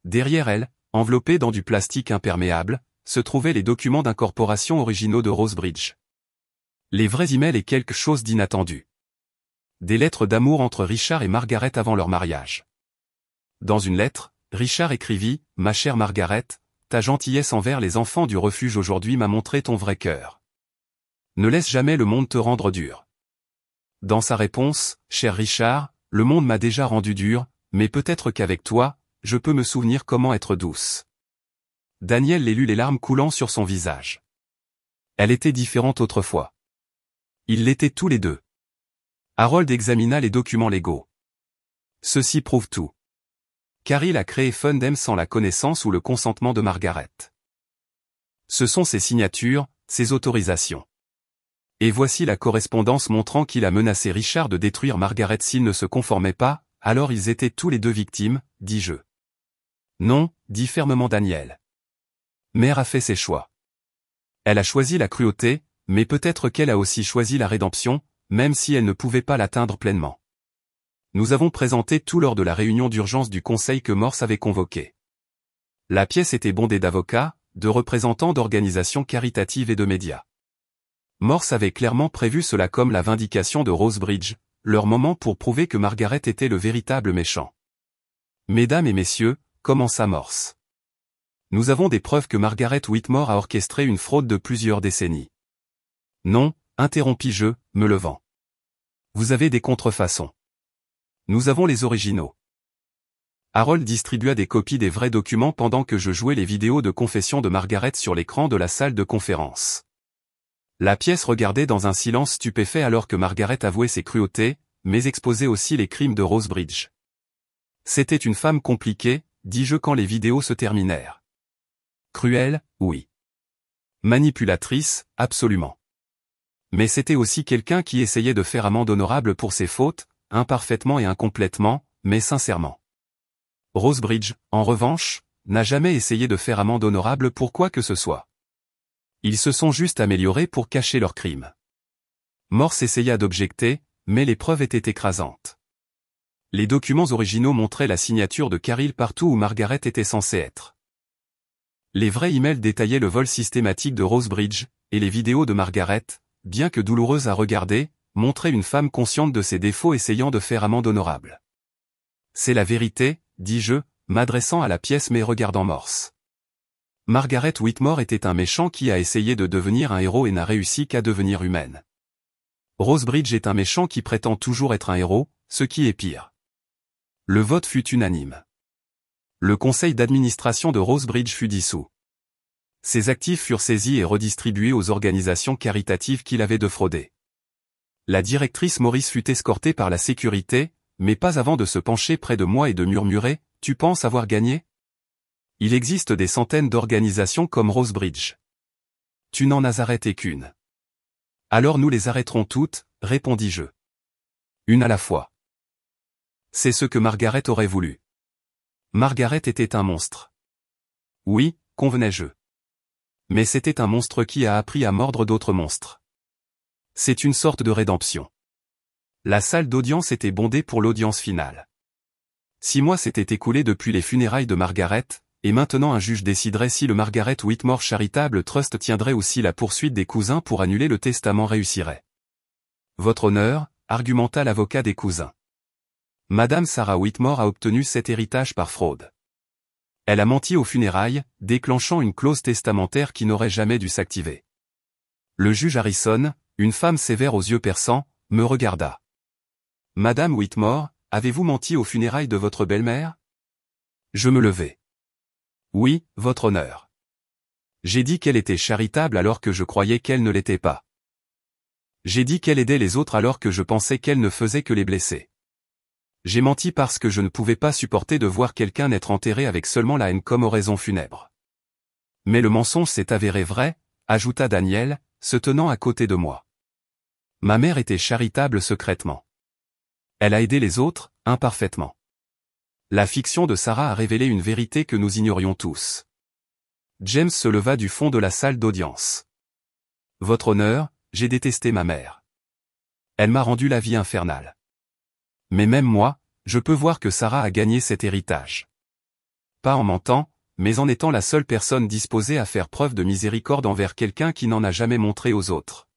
Derrière elle, enveloppés dans du plastique imperméable, se trouvaient les documents d'incorporation originaux de Rosebridge. Les vrais emails et quelque chose d'inattendu. Des lettres d'amour entre Richard et Margaret avant leur mariage. Dans une lettre, Richard écrivit « Ma chère Margaret, ta gentillesse envers les enfants du refuge aujourd'hui m'a montré ton vrai cœur. Ne laisse jamais le monde te rendre dur. » Dans sa réponse, « Cher Richard, le monde m'a déjà rendu dur, mais peut-être qu'avec toi, je peux me souvenir comment être douce. » Daniel les lut les larmes coulant sur son visage. Elle était différente autrefois. Ils l'étaient tous les deux. Harold examina les documents légaux. Ceci prouve tout. Caril a créé Fundem sans la connaissance ou le consentement de Margaret. Ce sont ses signatures, ses autorisations. Et voici la correspondance montrant qu'il a menacé Richard de détruire Margaret s'il ne se conformait pas, alors ils étaient tous les deux victimes, dis-je. Non, dit fermement Daniel. Mère a fait ses choix. Elle a choisi la cruauté, mais peut-être qu'elle a aussi choisi la rédemption, même si elle ne pouvait pas l'atteindre pleinement. Nous avons présenté tout lors de la réunion d'urgence du conseil que Morse avait convoqué. La pièce était bondée d'avocats, de représentants d'organisations caritatives et de médias. Morse avait clairement prévu cela comme la vindication de Rosebridge, leur moment pour prouver que Margaret était le véritable méchant. Mesdames et messieurs, commença Morse. Nous avons des preuves que Margaret Whitmore a orchestré une fraude de plusieurs décennies. Non, interrompis-je, me levant. Vous avez des contrefaçons. Nous avons les originaux. Harold distribua des copies des vrais documents pendant que je jouais les vidéos de confession de Margaret sur l'écran de la salle de conférence. La pièce regardait dans un silence stupéfait alors que Margaret avouait ses cruautés, mais exposait aussi les crimes de Rosebridge. C'était une femme compliquée, dis-je quand les vidéos se terminèrent. Cruelle, oui. Manipulatrice, absolument. Mais c'était aussi quelqu'un qui essayait de faire amende honorable pour ses fautes, imparfaitement et incomplètement, mais sincèrement. Rosebridge, en revanche, n'a jamais essayé de faire amende honorable pour quoi que ce soit. Ils se sont juste améliorés pour cacher leurs crimes. Morse essaya d'objecter, mais les preuves étaient écrasantes. Les documents originaux montraient la signature de Caril partout où Margaret était censée être. Les vrais emails détaillaient le vol systématique de Rosebridge, et les vidéos de Margaret, bien que douloureuses à regarder, montraient une femme consciente de ses défauts essayant de faire amende honorable. C'est la vérité, dis-je, m'adressant à la pièce mais regardant Morse. Margaret Whitmore était un méchant qui a essayé de devenir un héros et n'a réussi qu'à devenir humaine. Rosebridge est un méchant qui prétend toujours être un héros, ce qui est pire. Le vote fut unanime. Le conseil d'administration de Rosebridge fut dissous. Ses actifs furent saisis et redistribués aux organisations caritatives qu'il avait defraudées. La directrice Maurice fut escortée par la sécurité, mais pas avant de se pencher près de moi et de murmurer « Tu penses avoir gagné ? Il existe des centaines d'organisations comme Rosebridge. Tu n'en as arrêté qu'une. » Alors nous les arrêterons toutes, répondis-je. Une à la fois. C'est ce que Margaret aurait voulu. Margaret était un monstre. Oui, convenais-je. Mais c'était un monstre qui a appris à mordre d'autres monstres. C'est une sorte de rédemption. La salle d'audience était bondée pour l'audience finale. 6 mois s'étaient écoulés depuis les funérailles de Margaret, et maintenant un juge déciderait si le Margaret Whitmore Charitable Trust tiendrait ou si la poursuite des cousins pour annuler le testament réussirait. Votre honneur, argumenta l'avocat des cousins. Madame Sarah Whitmore a obtenu cet héritage par fraude. Elle a menti aux funérailles, déclenchant une clause testamentaire qui n'aurait jamais dû s'activer. Le juge Harrison, une femme sévère aux yeux perçants, me regarda. Madame Whitmore, avez-vous menti aux funérailles de votre belle-mère ? Je me levai. Oui, votre honneur. J'ai dit qu'elle était charitable alors que je croyais qu'elle ne l'était pas. J'ai dit qu'elle aidait les autres alors que je pensais qu'elle ne faisait que les blesser. J'ai menti parce que je ne pouvais pas supporter de voir quelqu'un être enterré avec seulement la haine comme oraison funèbre. Mais le mensonge s'est avéré vrai, ajouta Daniel, se tenant à côté de moi. Ma mère était charitable secrètement. Elle a aidé les autres, imparfaitement. La fiction de Sarah a révélé une vérité que nous ignorions tous. James se leva du fond de la salle d'audience. Votre honneur, j'ai détesté ma mère. Elle m'a rendu la vie infernale. Mais même moi, je peux voir que Sarah a gagné cet héritage. Pas en mentant, mais en étant la seule personne disposée à faire preuve de miséricorde envers quelqu'un qui n'en a jamais montré aux autres.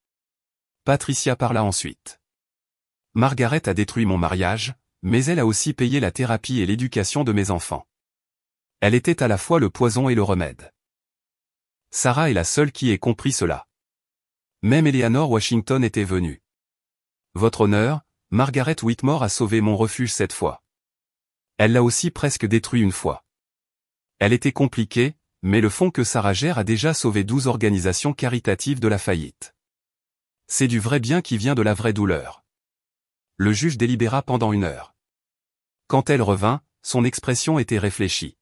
Patricia parla ensuite. Margaret a détruit mon mariage, mais elle a aussi payé la thérapie et l'éducation de mes enfants. Elle était à la fois le poison et le remède. Sarah est la seule qui ait compris cela. Même Eleanor Washington était venue. Votre honneur, Margaret Whitmore a sauvé mon refuge cette fois. Elle l'a aussi presque détruit une fois. Elle était compliquée, mais le fonds que Sarah gère a déjà sauvé 12 organisations caritatives de la faillite. C'est du vrai bien qui vient de la vraie douleur. Le juge délibéra pendant 1 heure. Quand elle revint, son expression était réfléchie.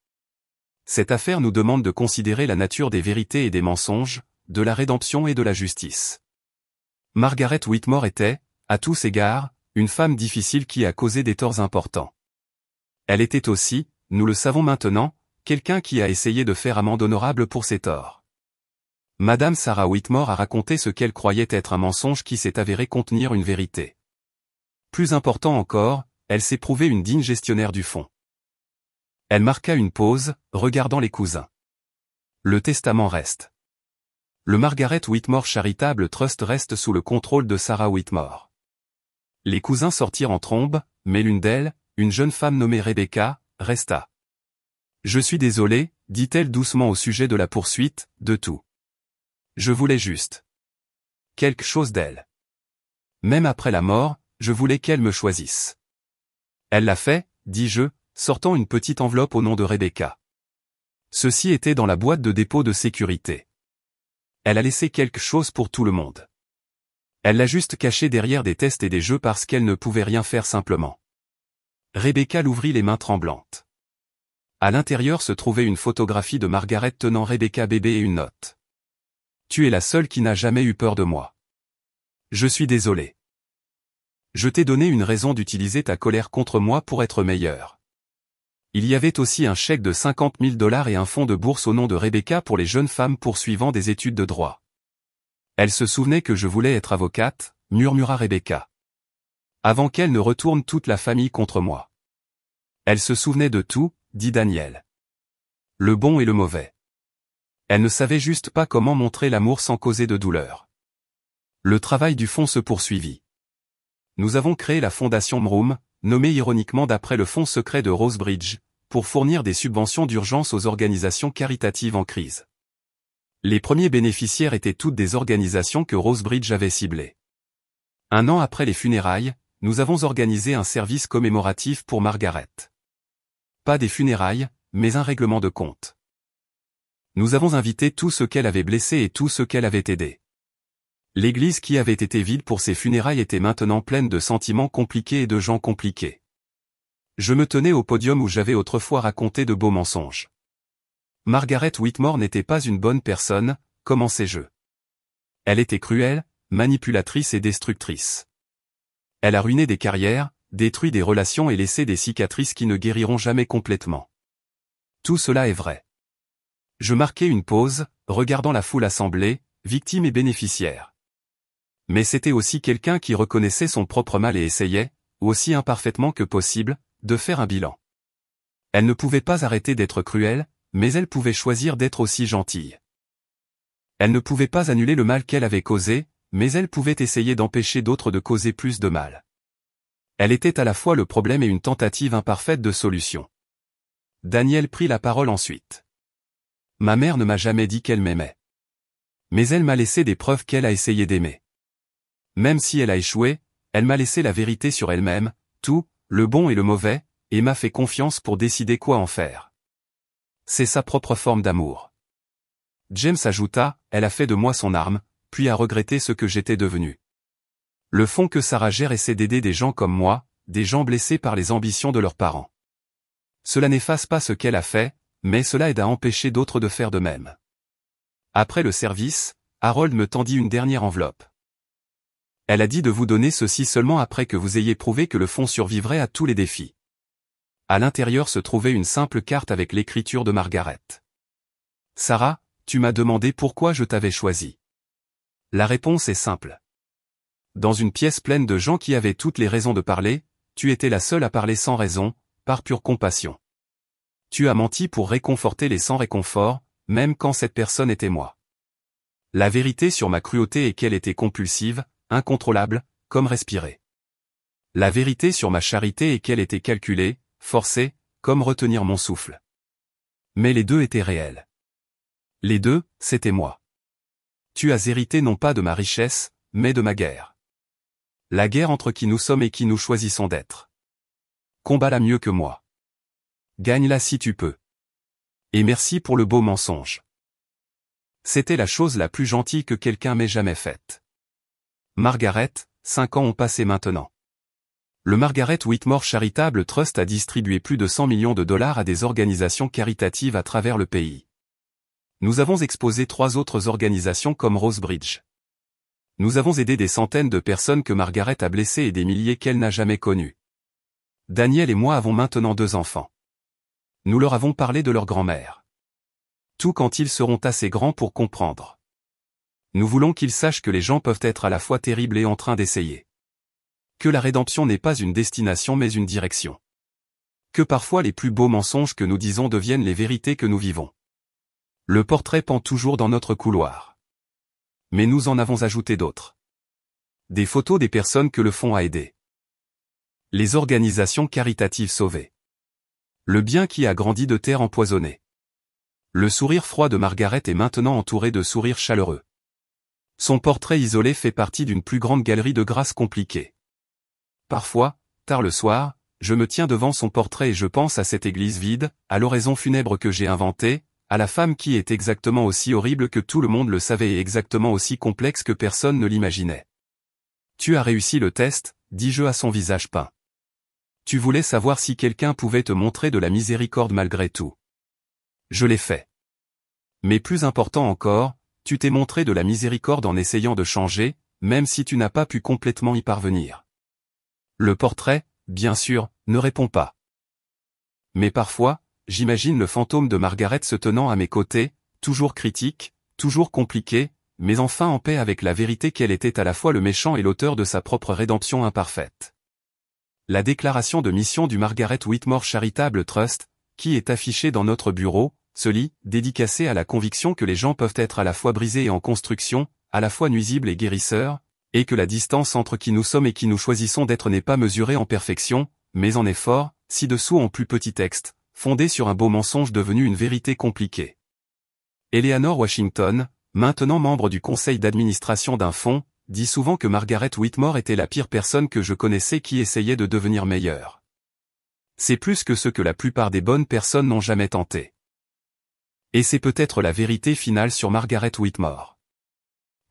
Cette affaire nous demande de considérer la nature des vérités et des mensonges, de la rédemption et de la justice. Margaret Whitmore était, à tous égards, une femme difficile qui a causé des torts importants. Elle était aussi, nous le savons maintenant, quelqu'un qui a essayé de faire amende honorable pour ses torts. Madame Sarah Whitmore a raconté ce qu'elle croyait être un mensonge qui s'est avéré contenir une vérité. Plus important encore, elle s'est prouvée une digne gestionnaire du fonds. Elle marqua une pause, regardant les cousins. Le testament reste. Le Margaret Whitmore Charitable Trust reste sous le contrôle de Sarah Whitmore. Les cousins sortirent en trombe, mais l'une d'elles, une jeune femme nommée Rebecca, resta. Je suis désolée, dit-elle doucement au sujet de la poursuite, de tout. Je voulais juste quelque chose d'elle. Même après la mort, je voulais qu'elle me choisisse. Elle l'a fait, dis-je, sortant une petite enveloppe au nom de Rebecca. Ceci était dans la boîte de dépôt de sécurité. Elle a laissé quelque chose pour tout le monde. Elle l'a juste caché derrière des tests et des jeux parce qu'elle ne pouvait rien faire simplement. Rebecca l'ouvrit les mains tremblantes. À l'intérieur se trouvait une photographie de Margaret tenant Rebecca bébé et une note. Tu es la seule qui n'a jamais eu peur de moi. Je suis désolé. Je t'ai donné une raison d'utiliser ta colère contre moi pour être meilleure. Il y avait aussi un chèque de 50 000 $ et un fonds de bourse au nom de Rebecca pour les jeunes femmes poursuivant des études de droit. Elle se souvenait que je voulais être avocate, murmura Rebecca. Avant qu'elle ne retourne toute la famille contre moi. Elle se souvenait de tout, dit Daniel. Le bon et le mauvais. Elle ne savait juste pas comment montrer l'amour sans causer de douleur. Le travail du fonds se poursuivit. Nous avons créé la fondation Mroom, nommée ironiquement d'après le fonds secret de Rosebridge, pour fournir des subventions d'urgence aux organisations caritatives en crise. Les premiers bénéficiaires étaient toutes des organisations que Rosebridge avait ciblées. 1 an après les funérailles, nous avons organisé un service commémoratif pour Margaret. Pas des funérailles, mais un règlement de compte. Nous avons invité tous ceux qu'elle avait blessés et tous ceux qu'elle avait aidés. L'église qui avait été vide pour ses funérailles était maintenant pleine de sentiments compliqués et de gens compliqués. Je me tenais au podium où j'avais autrefois raconté de beaux mensonges. Margaret Whitmore n'était pas une bonne personne, commençai-je. Elle était cruelle, manipulatrice et destructrice. Elle a ruiné des carrières, détruit des relations et laissé des cicatrices qui ne guériront jamais complètement. Tout cela est vrai. Je marquai une pause, regardant la foule assemblée, victime et bénéficiaire. Mais c'était aussi quelqu'un qui reconnaissait son propre mal et essayait, aussi imparfaitement que possible, de faire un bilan. Elle ne pouvait pas arrêter d'être cruelle, mais elle pouvait choisir d'être aussi gentille. Elle ne pouvait pas annuler le mal qu'elle avait causé, mais elle pouvait essayer d'empêcher d'autres de causer plus de mal. Elle était à la fois le problème et une tentative imparfaite de solution. Daniel prit la parole ensuite. Ma mère ne m'a jamais dit qu'elle m'aimait. Mais elle m'a laissé des preuves qu'elle a essayé d'aimer. Même si elle a échoué, elle m'a laissé la vérité sur elle-même, tout, le bon et le mauvais, et m'a fait confiance pour décider quoi en faire. C'est sa propre forme d'amour. James ajouta, elle a fait de moi son arme, puis a regretté ce que j'étais devenu. Le fonds que Sarah gère essaie d'aider des gens comme moi, des gens blessés par les ambitions de leurs parents. Cela n'efface pas ce qu'elle a fait, mais cela aide à empêcher d'autres de faire de même. Après le service, Harold me tendit une dernière enveloppe. Elle a dit de vous donner ceci seulement après que vous ayez prouvé que le fonds survivrait à tous les défis. À l'intérieur se trouvait une simple carte avec l'écriture de Margaret. Sarah, tu m'as demandé pourquoi je t'avais choisi. La réponse est simple. Dans une pièce pleine de gens qui avaient toutes les raisons de parler, tu étais la seule à parler sans raison, par pure compassion. Tu as menti pour réconforter les sans réconfort, même quand cette personne était moi. La vérité sur ma cruauté est qu'elle était compulsive, incontrôlable, comme respirer. La vérité sur ma charité est qu'elle était calculée, forcée, comme retenir mon souffle. Mais les deux étaient réels. Les deux, c'était moi. Tu as hérité non pas de ma richesse, mais de ma guerre. La guerre entre qui nous sommes et qui nous choisissons d'être. Combats-la mieux que moi. Gagne-la si tu peux. Et merci pour le beau mensonge. C'était la chose la plus gentille que quelqu'un m'ait jamais faite. Margaret, 5 ans ont passé maintenant. Le Margaret Whitmore Charitable Trust a distribué plus de 100 millions de dollars à des organisations caritatives à travers le pays. Nous avons exposé 3 autres organisations comme Rosebridge. Nous avons aidé des centaines de personnes que Margaret a blessées et des milliers qu'elle n'a jamais connues. Daniel et moi avons maintenant 2 enfants. Nous leur avons parlé de leur grand-mère. Tout quand ils seront assez grands pour comprendre. Nous voulons qu'ils sachent que les gens peuvent être à la fois terribles et en train d'essayer. Que la rédemption n'est pas une destination mais une direction. Que parfois les plus beaux mensonges que nous disons deviennent les vérités que nous vivons. Le portrait pend toujours dans notre couloir. Mais nous en avons ajouté d'autres. Des photos des personnes que le fonds a aidées. Les organisations caritatives sauvées. Le bien qui a grandi de terre empoisonnée. Le sourire froid de Margaret est maintenant entouré de sourires chaleureux. Son portrait isolé fait partie d'une plus grande galerie de grâces compliquées. Parfois, tard le soir, je me tiens devant son portrait et je pense à cette église vide, à l'oraison funèbre que j'ai inventée, à la femme qui est exactement aussi horrible que tout le monde le savait et exactement aussi complexe que personne ne l'imaginait. Tu as réussi le test, dis-je à son visage peint. Tu voulais savoir si quelqu'un pouvait te montrer de la miséricorde malgré tout. Je l'ai fait. Mais plus important encore, tu t'es montré de la miséricorde en essayant de changer, même si tu n'as pas pu complètement y parvenir. Le portrait, bien sûr, ne répond pas. Mais parfois, j'imagine le fantôme de Margaret se tenant à mes côtés, toujours critique, toujours compliqué, mais enfin en paix avec la vérité qu'elle était à la fois le méchant et l'auteur de sa propre rédemption imparfaite. La déclaration de mission du Margaret Whitmore Charitable Trust, qui est affichée dans notre bureau, se lit, dédicacée à la conviction que les gens peuvent être à la fois brisés et en construction, à la fois nuisibles et guérisseurs, et que la distance entre qui nous sommes et qui nous choisissons d'être n'est pas mesurée en perfection, mais en effort, ci-dessous en plus petit texte, fondé sur un beau mensonge devenu une vérité compliquée. Eleanor Washington, maintenant membre du conseil d'administration d'un fonds, dit souvent que Margaret Whitmore était la pire personne que je connaissais qui essayait de devenir meilleure. C'est plus que ce que la plupart des bonnes personnes n'ont jamais tenté. Et c'est peut-être la vérité finale sur Margaret Whitmore.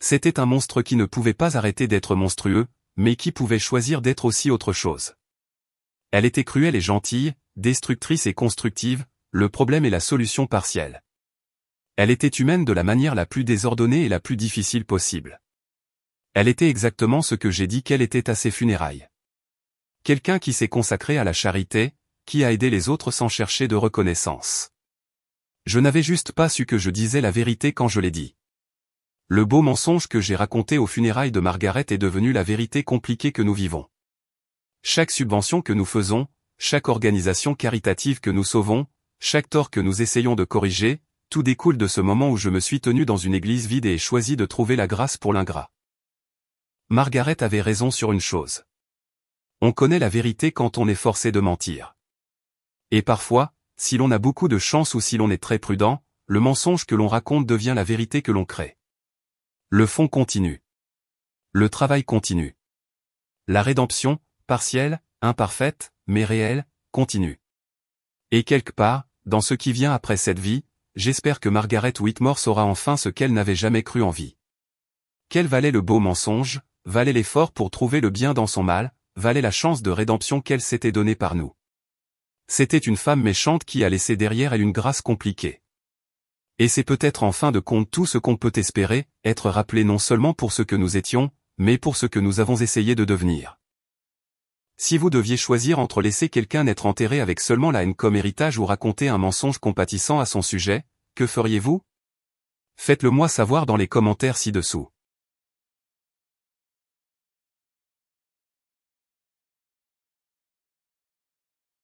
C'était un monstre qui ne pouvait pas arrêter d'être monstrueux, mais qui pouvait choisir d'être aussi autre chose. Elle était cruelle et gentille, destructrice et constructive, le problème est la solution partielle. Elle était humaine de la manière la plus désordonnée et la plus difficile possible. Elle était exactement ce que j'ai dit qu'elle était à ses funérailles. Quelqu'un qui s'est consacré à la charité, qui a aidé les autres sans chercher de reconnaissance. Je n'avais juste pas su que je disais la vérité quand je l'ai dit. Le beau mensonge que j'ai raconté aux funérailles de Margaret est devenu la vérité compliquée que nous vivons. Chaque subvention que nous faisons, chaque organisation caritative que nous sauvons, chaque tort que nous essayons de corriger, tout découle de ce moment où je me suis tenu dans une église vide et ai choisi de trouver la grâce pour l'ingrat. Margaret avait raison sur une chose. On connaît la vérité quand on est forcé de mentir. Et parfois, si l'on a beaucoup de chance ou si l'on est très prudent, le mensonge que l'on raconte devient la vérité que l'on crée. Le fond continue. Le travail continue. La rédemption, partielle, imparfaite, mais réelle, continue. Et quelque part, dans ce qui vient après cette vie, j'espère que Margaret Whitmore saura enfin ce qu'elle n'avait jamais cru en vie. Quel valait le beau mensonge, valait l'effort pour trouver le bien dans son mal, valait la chance de rédemption qu'elle s'était donnée par nous. C'était une femme méchante qui a laissé derrière elle une grâce compliquée. Et c'est peut-être en fin de compte tout ce qu'on peut espérer, être rappelé non seulement pour ce que nous étions, mais pour ce que nous avons essayé de devenir. Si vous deviez choisir entre laisser quelqu'un être enterré avec seulement la haine comme héritage ou raconter un mensonge compatissant à son sujet, que feriez-vous? Faites-le moi savoir dans les commentaires ci-dessous.